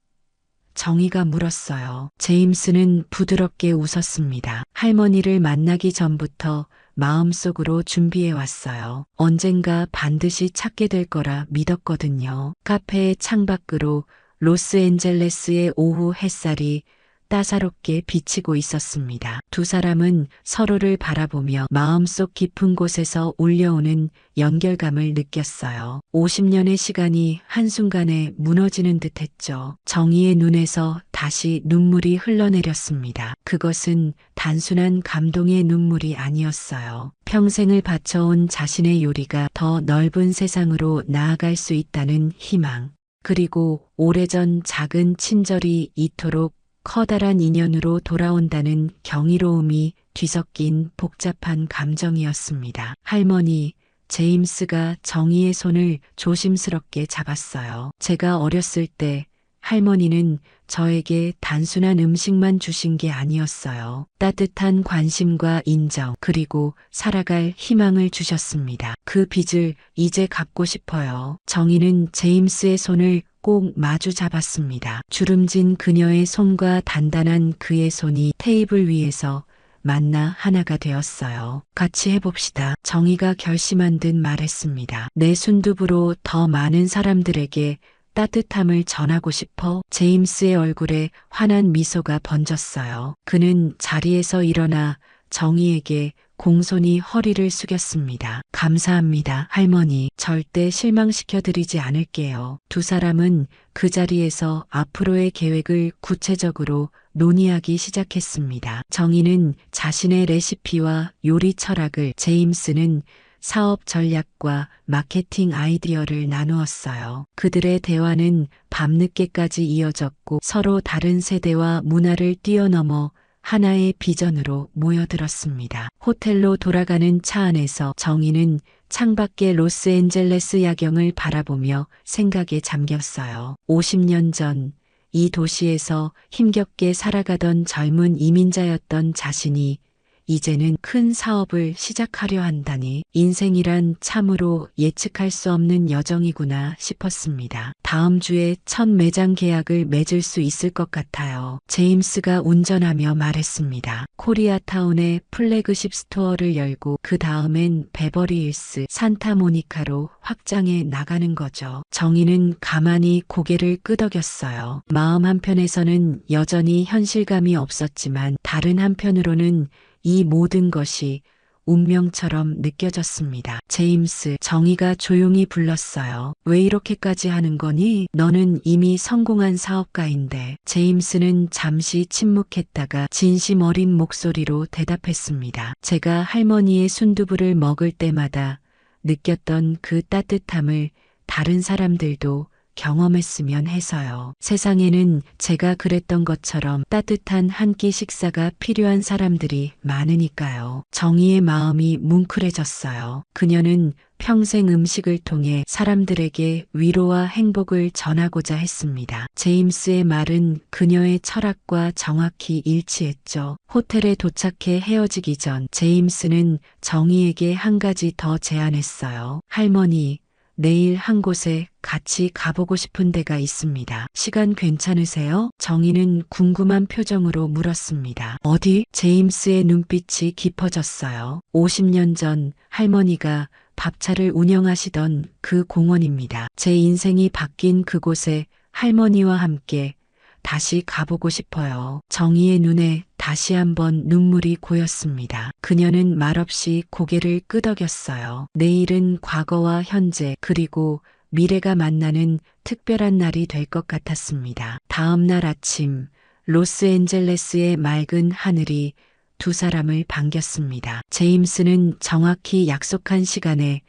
정희가 물었어요. 제임스는 부드럽게 웃었습니다. 할머니를 만나기 전부터 마음속으로 준비해 왔어요. 언젠가 반드시 찾게 될 거라 믿었거든요. 카페의 창밖으로 로스앤젤레스의 오후 햇살이 따사롭게 비치고 있었습니다. 두 사람은 서로를 바라보며 마음속 깊은 곳에서 울려오는 연결감을 느꼈어요. 50년의 시간이 한순간에 무너지는 듯했죠. 정희의 눈에서 다시 눈물이 흘러내렸습니다. 그것은 단순한 감동의 눈물이 아니었어요. 평생을 바쳐온 자신의 요리가 더 넓은 세상으로 나아갈 수 있다는 희망. 그리고 오래전 작은 친절이 이토록 커다란 인연으로 돌아온다는 경이로움이 뒤섞인 복잡한 감정이었습니다. 할머니, 제임스가 정희의 손을 조심스럽게 잡았어요. 제가 어렸을 때 할머니는 저에게 단순한 음식만 주신 게 아니었어요. 따뜻한 관심과 인정, 그리고 살아갈 희망을 주셨습니다. 그 빚을 이제 갚고 싶어요. 정희는 제임스의 손을 꼭 마주 잡았습니다. 주름진 그녀의 손과 단단한 그의 손이 테이블 위에서 만나 하나가 되었어요. 같이 해봅시다. 정희가 결심한 듯 말했습니다. 내 순두부로 더 많은 사람들에게 따뜻함을 전하고 싶어. 제임스의 얼굴에 환한 미소가 번졌어요. 그는 자리에서 일어나 정희에게 공손히 허리를 숙였습니다. 감사합니다, 할머니. 절대 실망시켜드리지 않을게요. 두 사람은 그 자리에서 앞으로의 계획을 구체적으로 논의하기 시작했습니다. 정희는 자신의 레시피와 요리 철학을, 제임스는 사업 전략과 마케팅 아이디어를 나누었어요. 그들의 대화는 밤늦게까지 이어졌고 서로 다른 세대와 문화를 뛰어넘어 하나의 비전으로 모여들었습니다. 호텔로 돌아가는 차 안에서 정희는 창밖의 로스앤젤레스 야경을 바라보며 생각에 잠겼어요. 50년 전 이 도시에서 힘겹게 살아가던 젊은 이민자였던 자신이 이제는 큰 사업을 시작하려 한다니, 인생이란 참으로 예측할 수 없는 여정이구나 싶었습니다. 다음 주에 첫 매장 계약을 맺을 수 있을 것 같아요. 제임스가 운전하며 말했습니다. 코리아타운에 플래그십 스토어를 열고 그 다음엔 베버리힐스, 산타모니카로 확장해 나가는 거죠. 정희는 가만히 고개를 끄덕였어요. 마음 한편에서는 여전히 현실감이 없었지만 다른 한편으로는 이 모든 것이 운명처럼 느껴졌습니다. 제임스, 정희가 조용히 불렀어요. 왜 이렇게까지 하는 거니? 너는 이미 성공한 사업가인데. 제임스는 잠시 침묵했다가 진심 어린 목소리로 대답했습니다. 제가 할머니의 순두부를 먹을 때마다 느꼈던 그 따뜻함을 다른 사람들도 경험했으면 해서요. 세상에는 제가 그랬던 것처럼 따뜻한 한 끼 식사가 필요한 사람들이 많으니까요. 정희의 마음이 뭉클해졌어요. 그녀는 평생 음식을 통해 사람들에게 위로와 행복을 전하고자 했습니다. 제임스의 말은 그녀의 철학과 정확히 일치했죠. 호텔에 도착해 헤어지기 전 제임스는 정희에게 한 가지 더 제안했어요. 할머니, 내일 한 곳에 같이 가보고 싶은 데가 있습니다. 시간 괜찮으세요? 정희는 궁금한 표정으로 물었습니다. 어디? 제임스의 눈빛이 깊어졌어요. 50년 전 할머니가 밥차를 운영하시던 그 공원입니다. 제 인생이 바뀐 그곳에 할머니와 함께 다시 가보고 싶어요. 정희의 눈에 다시 한번 눈물이 고였습니다. 그녀는 말없이 고개를 끄덕였어요. 내일은 과거와 현재 그리고 미래가 만나는 특별한 날이 될 것 같았습니다. 다음 날 아침 로스앤젤레스의 맑은 하늘이 두 사람을 반겼습니다. 제임스는 정확히 약속한 시간에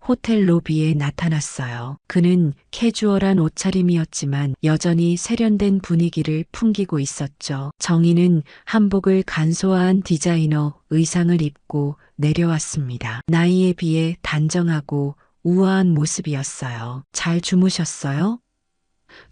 호텔 로비에 나타났어요. 그는 캐주얼한 옷차림이었지만 여전히 세련된 분위기를 풍기고 있었죠. 정희는 한복을 간소화한 디자이너 의상을 입고 내려왔습니다. 나이에 비해 단정하고 우아한 모습이었어요. 잘 주무셨어요?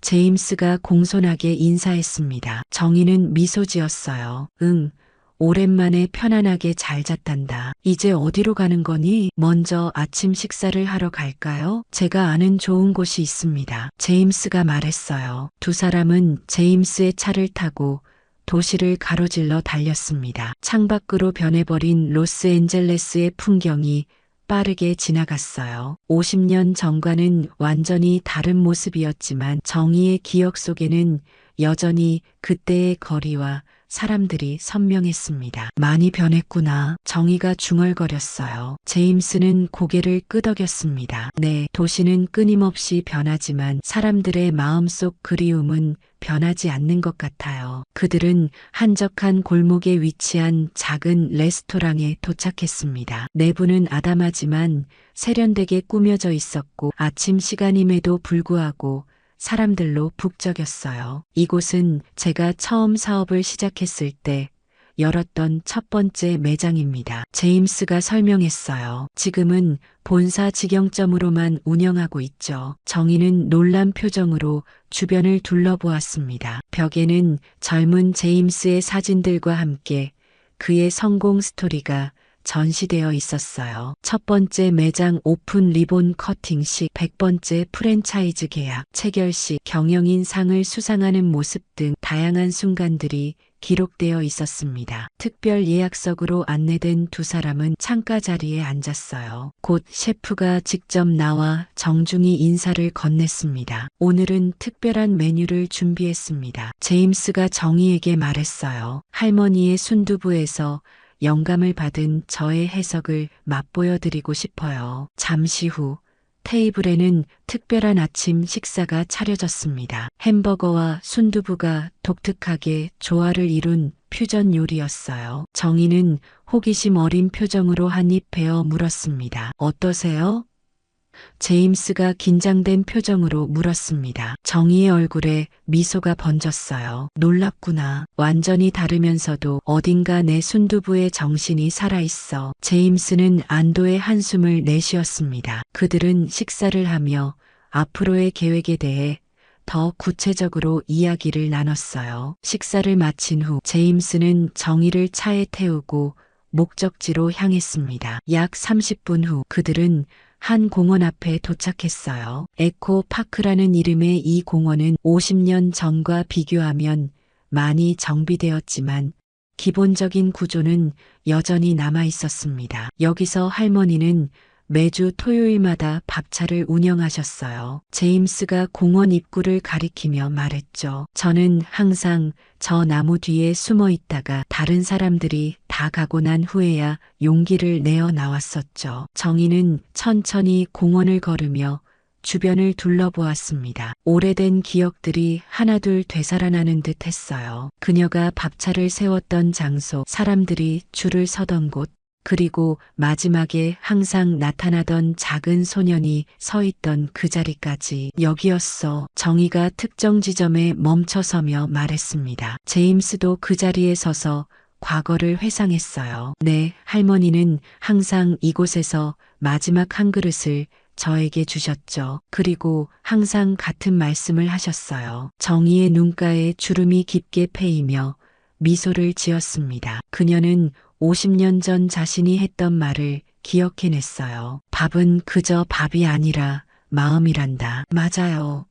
제임스가 공손하게 인사했습니다. 정희는 미소 지었어요. 응, 오랜만에 편안하게 잘 잤단다. 이제 어디로 가는 거니? 먼저 아침 식사를 하러 갈까요? 제가 아는 좋은 곳이 있습니다. 제임스가 말했어요. 두 사람은 제임스의 차를 타고 도시를 가로질러 달렸습니다. 창밖으로 변해버린 로스앤젤레스의 풍경이 빠르게 지나갔어요. 50년 전과는 완전히 다른 모습이었지만 정의의 기억 속에는 여전히 그때의 거리와 사람들이 선명했습니다. 많이 변했구나. 정의가 중얼거렸어요. 제임스는 고개를 끄덕였습니다. 네, 도시는 끊임없이 변하지만 사람들의 마음속 그리움은 변하지 않는 것 같아요. 그들은 한적한 골목에 위치한 작은 레스토랑에 도착했습니다. 내부는 아담하지만 세련되게 꾸며져 있었고 아침 시간임에도 불구하고 사람들로 북적였어요. 이곳은 제가 처음 사업을 시작했을 때 열었던 첫 번째 매장입니다. 제임스가 설명했어요. 지금은 본사 직영점으로만 운영하고 있죠. 정의는 놀란 표정으로 주변을 둘러보았습니다. 벽에는 젊은 제임스의 사진들과 함께 그의 성공 스토리가 전시되어 있었어요. 첫 번째 매장 오픈 리본 커팅 시, 100번째 프랜차이즈 계약, 체결 시, 경영인 상을 수상하는 모습 등 다양한 순간들이 기록되어 있었습니다. 특별 예약석으로 안내된 두 사람은 창가 자리에 앉았어요. 곧 셰프가 직접 나와 정중히 인사를 건넸습니다. 오늘은 특별한 메뉴를 준비했습니다. 제임스가 정희에게 말했어요. 할머니의 순두부에서 영감을 받은 저의 해석을 맛보여 드리고 싶어요. 잠시 후 테이블에는 특별한 아침 식사가 차려졌습니다. 햄버거와 순두부가 독특하게 조화를 이룬 퓨전 요리였어요. 정희는 호기심 어린 표정으로 한 입 베어 물었습니다. 어떠세요? 제임스가 긴장된 표정으로 물었습니다. 정희의 얼굴에 미소가 번졌어요. 놀랍구나. 완전히 다르면서도 어딘가 내 순두부의 정신이 살아있어. 제임스는 안도의 한숨을 내쉬었습니다. 그들은 식사를 하며 앞으로의 계획에 대해 더 구체적으로 이야기를 나눴어요. 식사를 마친 후 제임스는 정희를 차에 태우고 목적지로 향했습니다. 약 30분 후 그들은 한 공원 앞에 도착했어요. 에코파크라는 이름의 이 공원은 50년 전과 비교하면 많이 정비되었지만 기본적인 구조는 여전히 남아 있었습니다. 여기서 할머니는 매주 토요일마다 밥차를 운영하셨어요. 제임스가 공원 입구를 가리키며 말했죠. 저는 항상 저 나무 뒤에 숨어 있다가 다른 사람들이 다 가고 난 후에야 용기를 내어 나왔었죠. 정희는 천천히 공원을 걸으며 주변을 둘러보았습니다. 오래된 기억들이 하나둘 되살아나는 듯 했어요. 그녀가 밥차를 세웠던 장소, 사람들이 줄을 서던 곳, 그리고 마지막에 항상 나타나던 작은 소년이 서 있던 그 자리까지. 여기였어. 정희가 특정 지점에 멈춰서며 말했습니다. 제임스도 그 자리에 서서 과거를 회상했어요. 네, 할머니는 항상 이곳에서 마지막 한 그릇을 저에게 주셨죠. 그리고 항상 같은 말씀을 하셨어요. 정희의 눈가에 주름이 깊게 패이며 미소를 지었습니다. 그녀는 50년 전 자신이 했던 말을 기억해냈어요. 밥은 그저 밥이 아니라 마음이란다. 맞아요.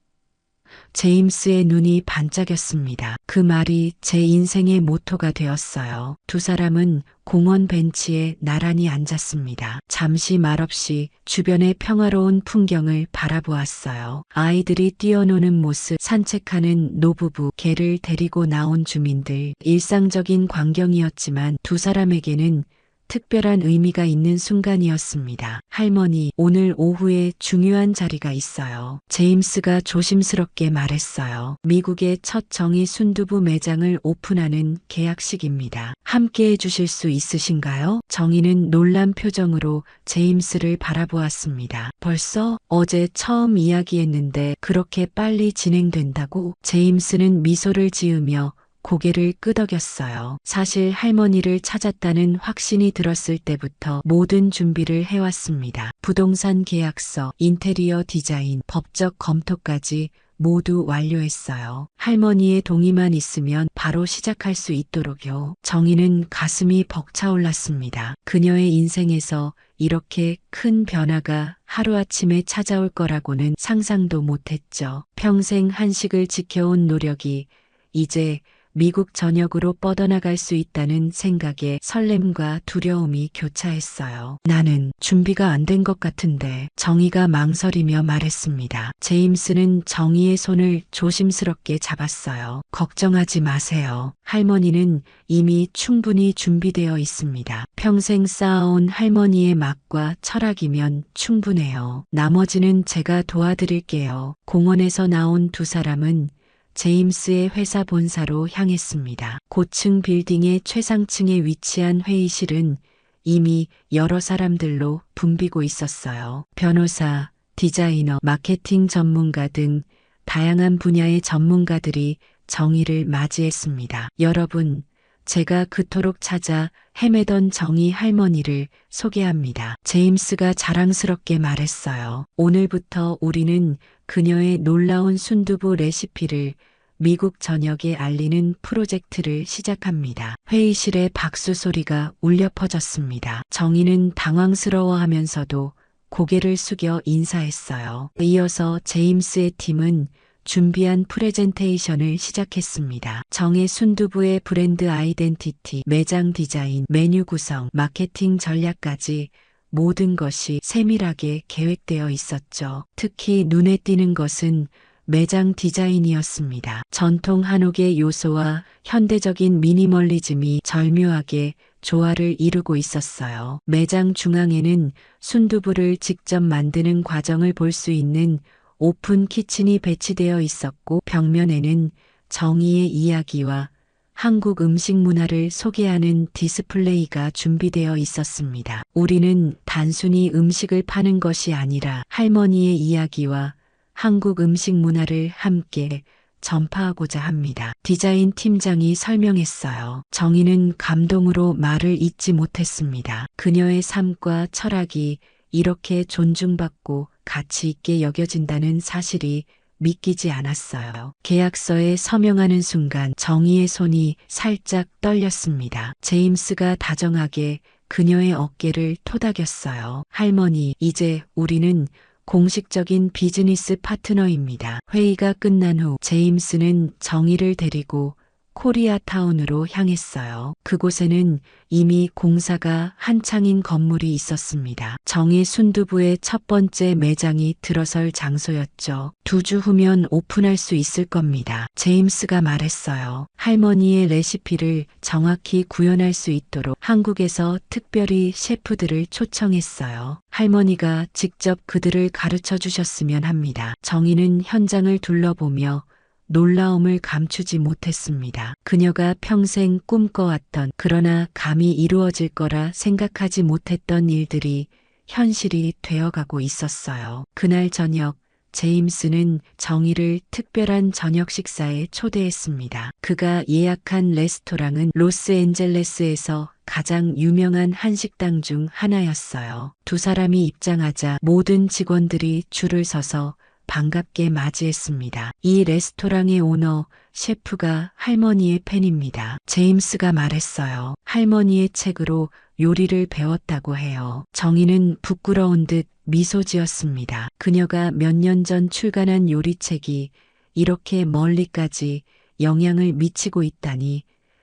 제임스의 눈이 반짝였습니다. 그 말이 제 인생의 모토가 되었어요. 두 사람은 공원 벤치에 나란히 앉았습니다. 잠시 말없이 주변의 평화로운 풍경을 바라보았어요. 아이들이 뛰어노는 모습, 산책하는 노부부, 개를 데리고 나온 주민들. 일상적인 광경이었지만 두 사람에게는 특별한 의미가 있는 순간이었습니다. 할머니, 오늘 오후에 중요한 자리가 있어요. 제임스가 조심스럽게 말했어요. 미국의 첫 정의 순두부 매장을 오픈하는 계약식입니다. 함께 해주실 수 있으신가요? 정의는 놀란 표정으로 제임스를 바라보았습니다. 벌써? 어제 처음 이야기했는데 그렇게 빨리 진행된다고? 제임스는 미소를 지으며 고개를 끄덕였어요. 사실 할머니를 찾았다는 확신이 들었을 때부터 모든 준비를 해왔습니다. 부동산 계약서, 인테리어 디자인, 법적 검토까지 모두 완료했어요. 할머니의 동의만 있으면 바로 시작할 수 있도록요. 정희는 가슴이 벅차올랐습니다. 그녀의 인생에서 이렇게 큰 변화가 하루아침에 찾아올 거라고는 상상도 못했죠. 평생 한식을 지켜온 노력이 이제 미국 전역으로 뻗어나갈 수 있다는 생각에 설렘과 두려움이 교차했어요. 나는 준비가 안 된 것 같은데. 정희가 망설이며 말했습니다. 제임스는 정희의 손을 조심스럽게 잡았어요. 걱정하지 마세요. 할머니는 이미 충분히 준비되어 있습니다. 평생 쌓아온 할머니의 맛과 철학이면 충분해요. 나머지는 제가 도와드릴게요. 공원에서 나온 두 사람은 제임스의 회사 본사로 향했습니다. 고층 빌딩의 최상층에 위치한 회의실은 이미 여러 사람들로 붐비고 있었어요. 변호사, 디자이너, 마케팅 전문가 등 다양한 분야의 전문가들이 정희를 맞이했습니다. 여러분, 제가 그토록 찾아 헤매던 정희 할머니를 소개합니다. 제임스가 자랑스럽게 말했어요. 오늘부터 우리는 그녀의 놀라운 순두부 레시피를 미국 전역에 알리는 프로젝트를 시작합니다. 회의실에 박수 소리가 울려 퍼졌습니다. 정희는 당황스러워하면서도 고개를 숙여 인사했어요. 이어서 제임스의 팀은 준비한 프레젠테이션을 시작했습니다. 정의 순두부의 브랜드 아이덴티티, 매장 디자인, 메뉴 구성, 마케팅 전략까지 모든 것이 세밀하게 계획되어 있었죠. 특히 눈에 띄는 것은 매장 디자인이었습니다. 전통 한옥의 요소와 현대적인 미니멀리즘이 절묘하게 조화를 이루고 있었어요. 매장 중앙에는 순두부를 직접 만드는 과정을 볼 수 있는 오픈 키친이 배치되어 있었고, 벽면에는 정희의 이야기와 한국 음식 문화를 소개하는 디스플레이가 준비되어 있었습니다. 우리는 단순히 음식을 파는 것이 아니라 할머니의 이야기와 한국 음식 문화를 함께 전파하고자 합니다. 디자인 팀장이 설명했어요. 정희는 감동으로 말을 잇지 못했습니다. 그녀의 삶과 철학이 이렇게 존중받고 가치 있게 여겨진다는 사실이 믿기지 않았어요. 계약서에 서명하는 순간 정희의 손이 살짝 떨렸습니다. 제임스가 다정하게 그녀의 어깨를 토닥였어요. 할머니, 이제 우리는 공식적인 비즈니스 파트너입니다. 회의가 끝난 후 제임스는 정희를 데리고 코리아타운으로 향했어요. 그곳에는 이미 공사가 한창인 건물이 있었습니다. 정희 순두부의 첫 번째 매장이 들어설 장소였죠. 2주 후면 오픈할 수 있을 겁니다. 제임스가 말했어요. 할머니의 레시피를 정확히 구현할 수 있도록 한국에서 특별히 셰프들을 초청했어요. 할머니가 직접 그들을 가르쳐 주셨으면 합니다. 정희는 현장을 둘러보며 놀라움을 감추지 못했습니다. 그녀가 평생 꿈꿔왔던, 그러나 감히 이루어질 거라 생각하지 못했던 일들이 현실이 되어가고 있었어요. 그날 저녁, 제임스는 정희를 특별한 저녁 식사에 초대했습니다. 그가 예약한 레스토랑은 로스앤젤레스에서 가장 유명한 한식당 중 하나였어요. 두 사람이 입장하자 모든 직원들이 줄을 서서 반갑게 맞이했습니다. 이 레스토랑의 오너, 셰프가 할머니의 팬입니다. 제임스가 말했어요. 할머니의 책으로 요리를 배웠다고 해요. 정희는 부끄러운 듯 미소 지었습니다. 그녀가 몇 년 전 출간한 요리책이 이렇게 멀리까지 영향을 미치고 있다니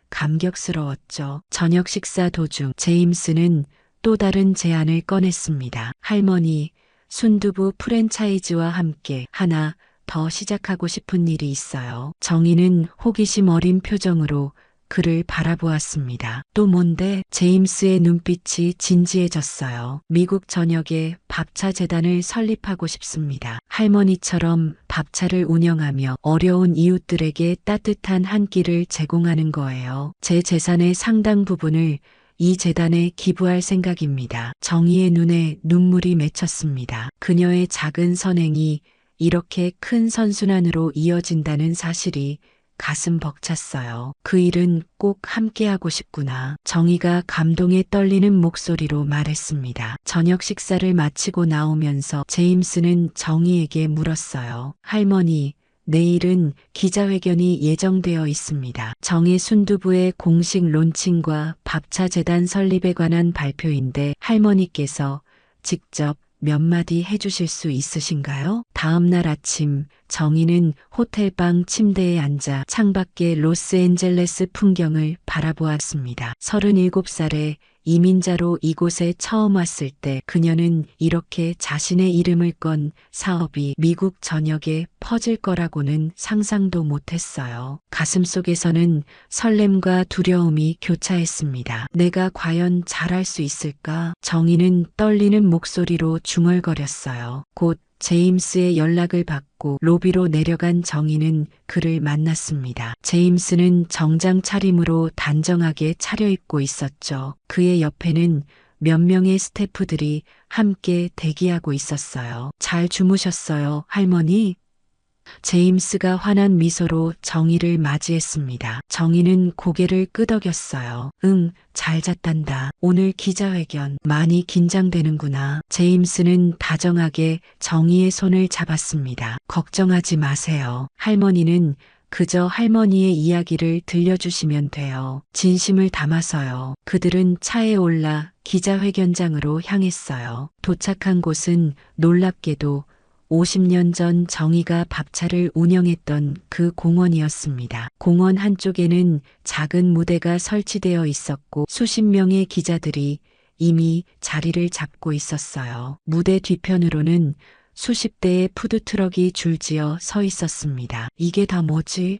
감격스러웠죠. 저녁 식사 도중 제임스는 또 다른 제안을 꺼냈습니다. 할머니, 순두부 프랜차이즈와 함께 하나 더 시작하고 싶은 일이 있어요. 정희는 호기심 어린 표정으로 그를 바라보았습니다. 또 뭔데? 제임스의 눈빛이 진지해졌어요. 미국 전역에 밥차 재단을 설립하고 싶습니다. 할머니처럼 밥차를 운영하며 어려운 이웃들에게 따뜻한 한 끼를 제공하는 거예요. 제 재산의 상당 부분을 이 재단에 기부할 생각입니다. 정희의 눈에 눈물이 맺혔습니다. 그녀의 작은 선행이 이렇게 큰 선순환으로 이어진다는 사실이 가슴 벅찼어요. 그 일은 꼭 함께하고 싶구나. 정희가 감동에 떨리는 목소리로 말했습니다. 저녁 식사를 마치고 나오면서 제임스는 정희에게 물었어요. 할머니, 내일은 기자회견이 예정되어 있습니다. 정의 순두부의 공식 론칭과 밥차 재단 설립에 관한 발표인데 할머니께서 직접 몇 마디 해주실 수 있으신가요? 다음 날 아침 정희는 호텔방 침대에 앉아 창밖의 로스앤젤레스 풍경을 바라보았습니다. 37살에 이민자로 이곳에 처음 왔을 때 그녀는 이렇게 자신의 이름을 건 사업이 미국 전역에 퍼질 거라고는 상상도 못했어요. 가슴속에서는 설렘과 두려움이 교차했습니다. 내가 과연 잘할 수 있을까? 정희는 떨리는 목소리로 중얼거렸어요. 곧 제임스의 연락을 받고 로비로 내려간 정희는 그를 만났습니다. 제임스는 정장 차림으로 단정하게 차려입고 있었죠. 그의 옆에는 몇 명의 스태프들이 함께 대기하고 있었어요. 잘 주무셨어요, 할머니? 제임스가 환한 미소로 정희를 맞이했습니다. 정희는 고개를 끄덕였어요. 응, 잘 잤단다. 오늘 기자회견 많이 긴장되는구나. 제임스는 다정하게 정희의 손을 잡았습니다. 걱정하지 마세요. 할머니는 그저 할머니의 이야기를 들려주시면 돼요. 진심을 담아서요. 그들은 차에 올라 기자회견장으로 향했어요. 도착한 곳은 놀랍게도 50년 전 정희가 밥차를 운영했던 그 공원이었습니다. 공원 한쪽에는 작은 무대가 설치되어 있었고 수십 명의 기자들이 이미 자리를 잡고 있었어요. 무대 뒤편으로는 수십 대의 푸드트럭이 줄지어 서 있었습니다. 이게 다 뭐지?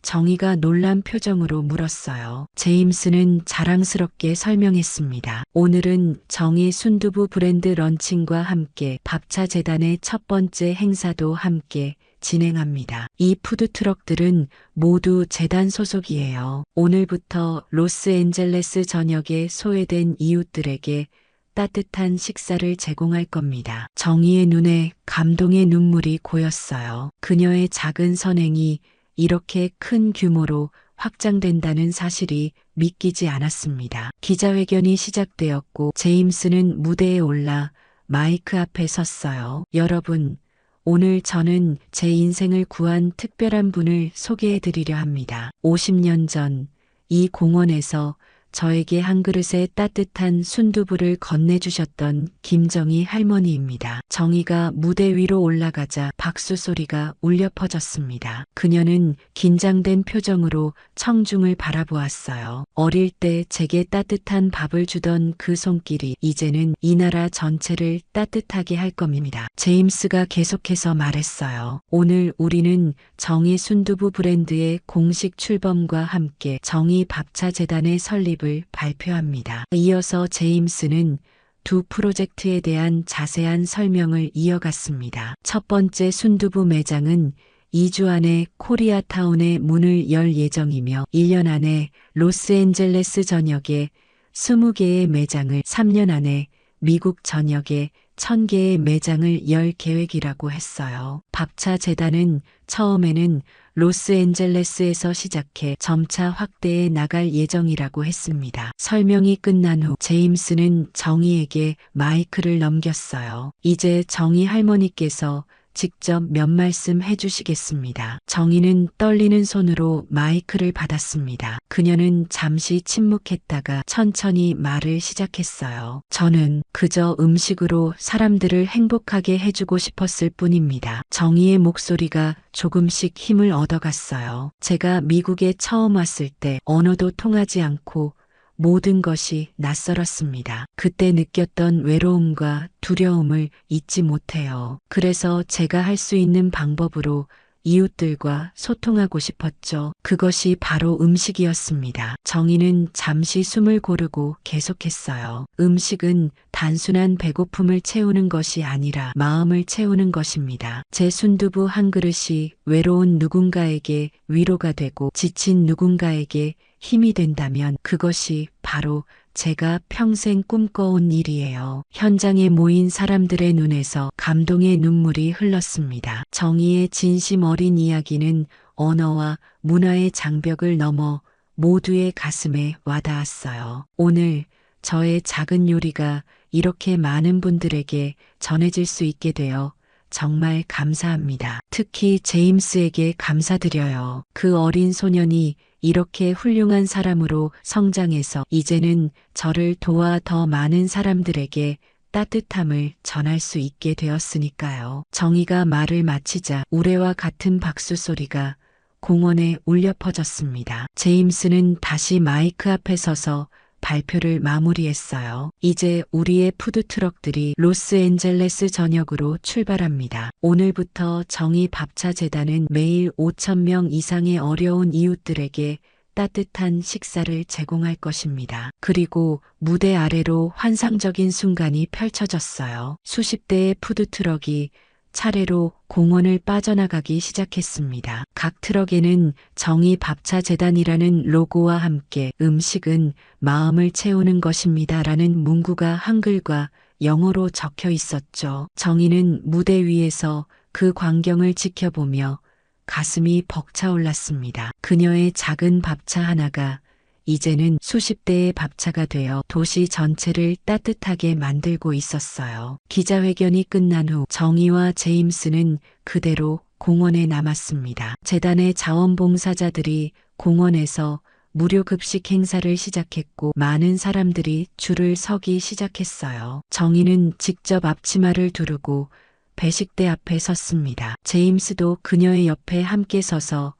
정희가 놀란 표정으로 물었어요. 제임스는 자랑스럽게 설명했습니다. 오늘은 정희 순두부 브랜드 런칭과 함께 밥차 재단의 첫 번째 행사도 함께 진행합니다. 이 푸드트럭들은 모두 재단 소속이에요. 오늘부터 로스앤젤레스 전역에 소외된 이웃들에게 따뜻한 식사를 제공할 겁니다. 정희의 눈에 감동의 눈물이 고였어요. 그녀의 작은 선행이 이렇게 큰 규모로 확장된다는 사실이 믿기지 않았습니다. 기자회견이 시작되었고 제임스는 무대에 올라 마이크 앞에 섰어요. 여러분, 오늘 저는 제 인생을 구한 특별한 분을 소개해 드리려 합니다. 50년 전 이 공원에서 저에게 한 그릇의 따뜻한 순두부를 건네주셨던 김정희 할머니입니다. 정희가 무대 위로 올라가자 박수 소리가 울려 퍼졌습니다. 그녀는 긴장된 표정으로 청중을 바라보았어요. 어릴 때 제게 따뜻한 밥을 주던 그 손길이 이제는 이 나라 전체를 따뜻하게 할 겁니다. 제임스가 계속해서 말했어요. 오늘 우리는 정희 순두부 브랜드의 공식 출범과 함께 정희 밥차 재단의 설립을 발표합니다. 이어서 제임스는 두 프로젝트에 대한 자세한 설명을 이어갔습니다. 첫 번째 순두부 매장은 2주 안에 코리아타운에 문을 열 예정이며 1년 안에 로스앤젤레스 전역에 20개의 매장을 3년 안에 미국 전역에 1000개의 매장을 열 계획이라고 했어요. 밥차 재단은 처음에는 로스앤젤레스에서 시작해 점차 확대해 나갈 예정이라고 했습니다. 설명이 끝난 후 제임스는 정희에게 마이크를 넘겼어요. 이제 정희 할머니께서 직접 몇 말씀 해주시겠습니다. 정희는 떨리는 손으로 마이크를 받았습니다. 그녀는 잠시 침묵했다가 천천히 말을 시작했어요. 저는 그저 음식으로 사람들을 행복하게 해주고 싶었을 뿐입니다. 정희의 목소리가 조금씩 힘을 얻어갔어요. 제가 미국에 처음 왔을 때 언어도 통하지 않고 모든 것이 낯설었습니다. 그때 느꼈던 외로움과 두려움을 잊지 못해요. 그래서 제가 할 수 있는 방법으로 이웃들과 소통하고 싶었죠. 그것이 바로 음식이었습니다. 정희는 잠시 숨을 고르고 계속했어요. 음식은 단순한 배고픔을 채우는 것이 아니라 마음을 채우는 것입니다. 제 순두부 한 그릇이 외로운 누군가에게 위로가 되고 지친 누군가에게 힘이 된다면 그것이 바로 제가 평생 꿈꿔온 일이에요. 현장에 모인 사람들의 눈에서 감동의 눈물이 흘렀습니다. 정희의 진심 어린 이야기는 언어와 문화의 장벽을 넘어 모두의 가슴에 와닿았어요. 오늘 저의 작은 요리가 이렇게 많은 분들에게 전해질 수 있게 되어 정말 감사합니다. 특히 제임스에게 감사드려요. 그 어린 소년이 이렇게 훌륭한 사람으로 성장해서 이제는 저를 도와 더 많은 사람들에게 따뜻함을 전할 수 있게 되었으니까요. 정희가 말을 마치자 우레와 같은 박수 소리가 공원에 울려 퍼졌습니다. 제임스는 다시 마이크 앞에 서서 발표를 마무리했어요. 이제 우리의 푸드트럭들이 로스앤젤레스 전역으로 출발합니다. 오늘부터 정의 밥차 재단은 매일 5,000명 이상의 어려운 이웃들에게 따뜻한 식사를 제공할 것입니다. 그리고 무대 아래로 환상적인 순간이 펼쳐졌어요. 수십 대의 푸드트럭이 차례로 공원을 빠져나가기 시작했습니다. 각 트럭에는 정의 밥차 재단이라는 로고와 함께 음식은 마음을 채우는 것입니다 라는 문구가 한글과 영어로 적혀 있었죠. 정의는 무대 위에서 그 광경을 지켜보며 가슴이 벅차올랐습니다. 그녀의 작은 밥차 하나가 이제는 수십 대의 밥차가 되어 도시 전체를 따뜻하게 만들고 있었어요. 기자회견이 끝난 후 정희와 제임스는 그대로 공원에 남았습니다. 재단의 자원봉사자들이 공원에서 무료 급식 행사를 시작했고 많은 사람들이 줄을 서기 시작했어요. 정희는 직접 앞치마를 두르고 배식대 앞에 섰습니다. 제임스도 그녀의 옆에 함께 서서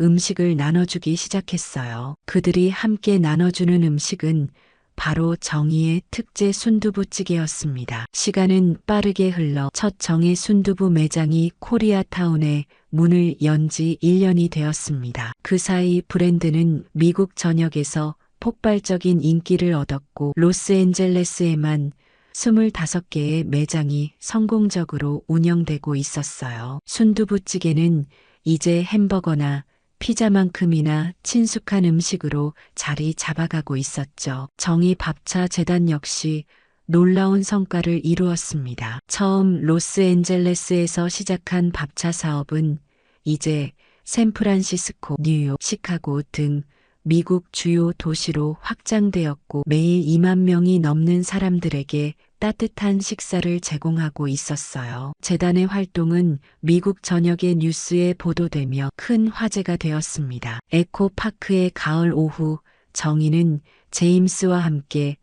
음식을 나눠주기 시작했어요. 그들이 함께 나눠주는 음식은 바로 정희의 특제 순두부찌개였습니다. 시간은 빠르게 흘러 첫 정의 순두부 매장이 코리아타운에 문을 연 지 1년이 되었습니다. 그 사이 브랜드는 미국 전역에서 폭발적인 인기를 얻었고 로스앤젤레스에만 25개의 매장이 성공적으로 운영되고 있었어요. 순두부찌개는 이제 햄버거나 피자만큼이나 친숙한 음식으로 자리 잡아가고 있었죠. 정의 밥차 재단 역시 놀라운 성과를 이루었습니다. 처음 로스앤젤레스에서 시작한 밥차 사업은 이제 샌프란시스코, 뉴욕, 시카고 등 미국 주요 도시로 확장되었고 매일 2만 명이 넘는 사람들에게 따뜻한 식사를 제공하고 있었어요. 재단의 활동은 미국 전역의 뉴스에 보도되며 큰 화제가 되었습니다. 에코파크의 가을 오후 정희는 제임스와 함께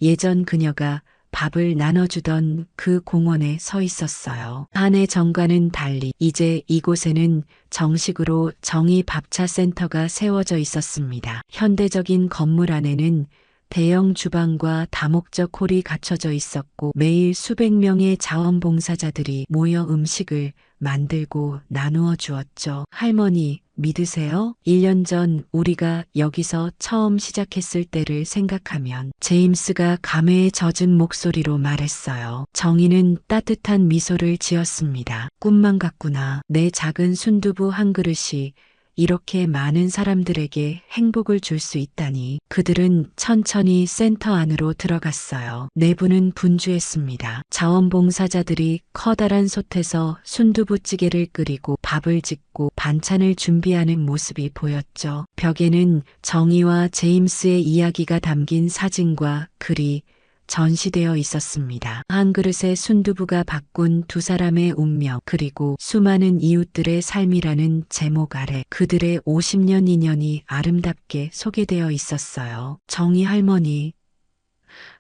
예전 그녀가 밥을 나눠주던 그 공원에 서 있었어요. 한 해 전과는 달리 이제 이곳에는 정식으로 정의 밥차 센터가 세워져 있었습니다. 현대적인 건물 안에는 대형 주방과 다목적 홀이 갖춰져 있었고 매일 수백 명의 자원봉사자들이 모여 음식을 만들고 나누어 주었죠. 할머니, 믿으세요? 1년 전 우리가 여기서 처음 시작했을 때를 생각하면 제임스가 감회에 젖은 목소리로 말했어요. 정희는 따뜻한 미소를 지었습니다. 꿈만 같구나. 내 작은 순두부 한 그릇이 이렇게 많은 사람들에게 행복을 줄 수 있다니. 그들은 천천히 센터 안으로 들어갔어요. 내부는 분주했습니다. 자원봉사자들이 커다란 솥에서 순두부찌개를 끓이고 밥을 짓고 반찬을 준비하는 모습이 보였죠. 벽에는 정희와 제임스의 이야기가 담긴 사진과 글이 전시되어 있었습니다. 한 그릇의 순두부가 바꾼 두 사람의 운명, 그리고 수많은 이웃들의 삶이라는 제목 아래 그들의 50년 인연이 아름답게 소개되어 있었어요. 정희 할머니,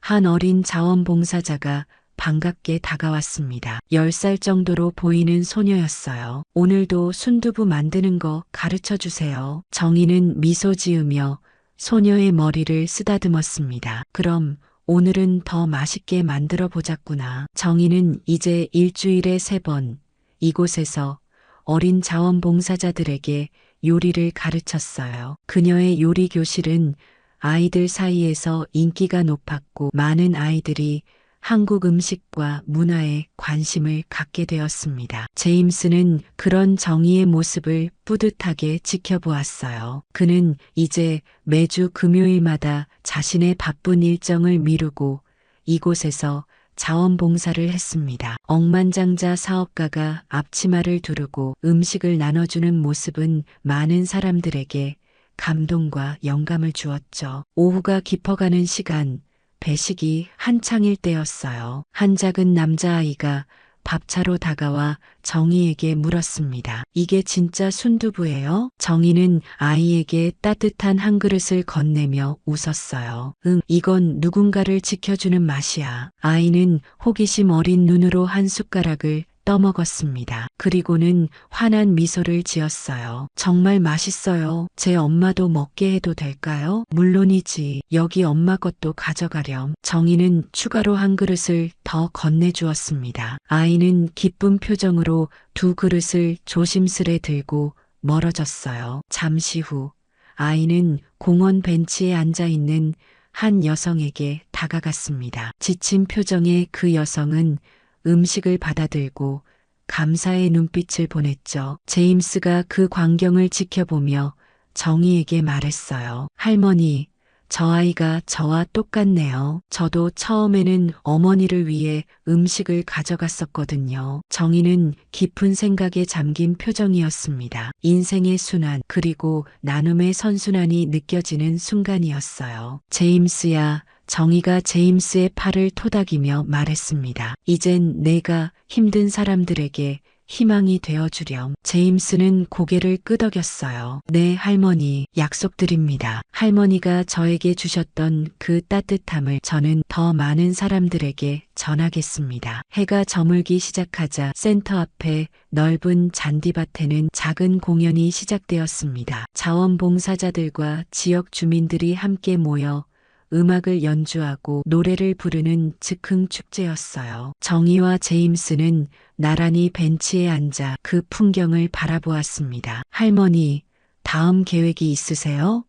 한 어린 자원봉사자가 반갑게 다가왔습니다. 10살 정도로 보이는 소녀였어요. 오늘도 순두부 만드는 거 가르쳐 주세요. 정희는 미소 지으며 소녀의 머리를 쓰다듬었습니다. 그럼 오늘은 더 맛있게 만들어 보자꾸나. 정희는 이제 일주일에 3번 이곳에서 어린 자원봉사자들에게 요리를 가르쳤어요. 그녀의 요리 교실은 아이들 사이에서 인기가 높았고 많은 아이들이 한국 음식과 문화에 관심을 갖게 되었습니다. 제임스는 그런 정의의 모습을 뿌듯하게 지켜보았어요. 그는 이제 매주 금요일마다 자신의 바쁜 일정을 미루고 이곳에서 자원봉사를 했습니다. 억만장자 사업가가 앞치마를 두르고 음식을 나눠주는 모습은 많은 사람들에게 감동과 영감을 주었죠. 오후가 깊어가는 시간, 배식이 한창일 때였어요. 한 작은 남자아이가 밥차로 다가와 정희에게 물었습니다. 이게 진짜 순두부예요? 정희는 아이에게 따뜻한 한 그릇을 건네며 웃었어요. 응, 이건 누군가를 지켜주는 맛이야. 아이는 호기심 어린 눈으로 한 숟가락을 떠먹었습니다. 그리고는 환한 미소를 지었어요. 정말 맛있어요. 제 엄마도 먹게 해도 될까요? 물론이지. 여기 엄마 것도 가져가렴. 정희는 추가로 한 그릇을 더 건네주었습니다. 아이는 기쁜 표정으로 두 그릇을 조심스레 들고 멀어졌어요. 잠시 후 아이는 공원 벤치에 앉아 있는 한 여성에게 다가갔습니다. 지친 표정의 그 여성은 음식을 받아들고 감사의 눈빛을 보냈죠. 제임스가 그 광경을 지켜보며 정희에게 말했어요. 할머니, 저 아이가 저와 똑같네요. 저도 처음에는 어머니를 위해 음식을 가져갔었거든요. 정희는 깊은 생각에 잠긴 표정이었습니다. 인생의 순환, 그리고 나눔의 선순환이 느껴지는 순간이었어요. 제임스야, 정희가 제임스의 팔을 토닥이며 말했습니다. 이젠 내가 힘든 사람들에게 희망이 되어주렴. 제임스는 고개를 끄덕였어요. 네, 할머니, 약속드립니다. 할머니가 저에게 주셨던 그 따뜻함을 저는 더 많은 사람들에게 전하겠습니다. 해가 저물기 시작하자 센터 앞에 넓은 잔디밭에는 작은 공연이 시작되었습니다. 자원봉사자들과 지역 주민들이 함께 모여 음악을 연주하고 노래를 부르는 즉흥 축제였어요. 정희와 제임스는 나란히 벤치에 앉아 그 풍경을 바라보았습니다. 할머니, 다음 계획이 있으세요?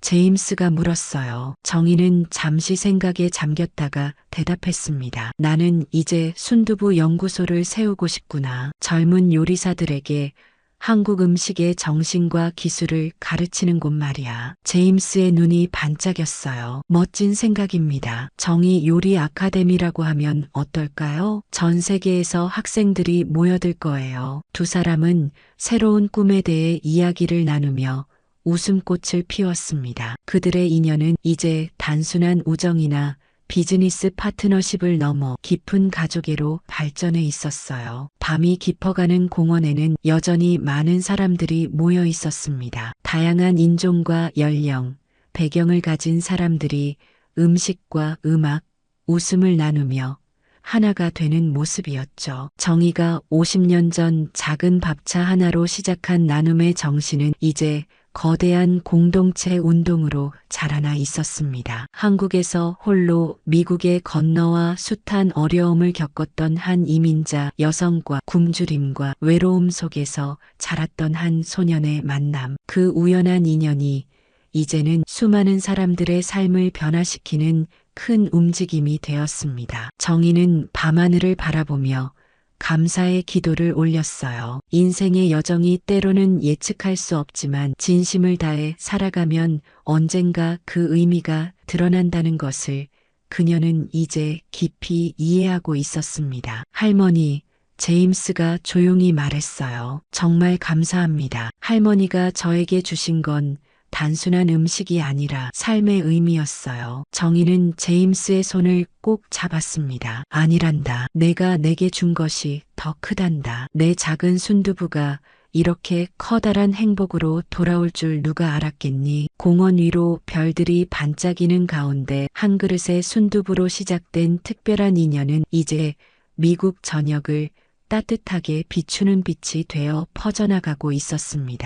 제임스가 물었어요. 정희는 잠시 생각에 잠겼다가 대답했습니다. 나는 이제 순두부 연구소를 세우고 싶구나. 젊은 요리사들에게 한국 음식의 정신과 기술을 가르치는 곳 말이야. 제임스의 눈이 반짝였어요. 멋진 생각입니다. 정희 요리 아카데미라고 하면 어떨까요? 전 세계에서 학생들이 모여들 거예요. 두 사람은 새로운 꿈에 대해 이야기를 나누며 웃음꽃을 피웠습니다. 그들의 인연은 이제 단순한 우정이나 비즈니스 파트너십을 넘어 깊은 가족애로 발전해 있었어요. 밤이 깊어가는 공원에는 여전히 많은 사람들이 모여 있었습니다. 다양한 인종과 연령, 배경을 가진 사람들이 음식과 음악, 웃음을 나누며 하나가 되는 모습이었죠. 정희가 50년 전 작은 밥차 하나로 시작한 나눔의 정신은 이제 거대한 공동체 운동으로 자라나 있었습니다. 한국에서 홀로 미국에 건너와 숱한 어려움을 겪었던 한 이민자 여성과 굶주림과 외로움 속에서 자랐던 한 소년의 만남. 그 우연한 인연이 이제는 수많은 사람들의 삶을 변화시키는 큰 움직임이 되었습니다. 정희는 밤하늘을 바라보며 감사의 기도를 올렸어요. 인생의 여정이 때로는 예측할 수 없지만 진심을 다해 살아가면 언젠가 그 의미가 드러난다는 것을 그녀는 이제 깊이 이해하고 있었습니다. 할머니, 제임스가 조용히 말했어요. 정말 감사합니다. 할머니가 저에게 주신 건 단순한 음식이 아니라 삶의 의미였어요. 정희는 제임스의 손을 꼭 잡았습니다. 아니란다. 내가 내게 준 것이 더 크단다. 내 작은 순두부가 이렇게 커다란 행복으로 돌아올 줄 누가 알았겠니? 공원 위로 별들이 반짝이는 가운데 한 그릇의 순두부로 시작된 특별한 인연은 이제 미국 전역을 따뜻하게 비추는 빛이 되어 퍼져나가고 있었습니다.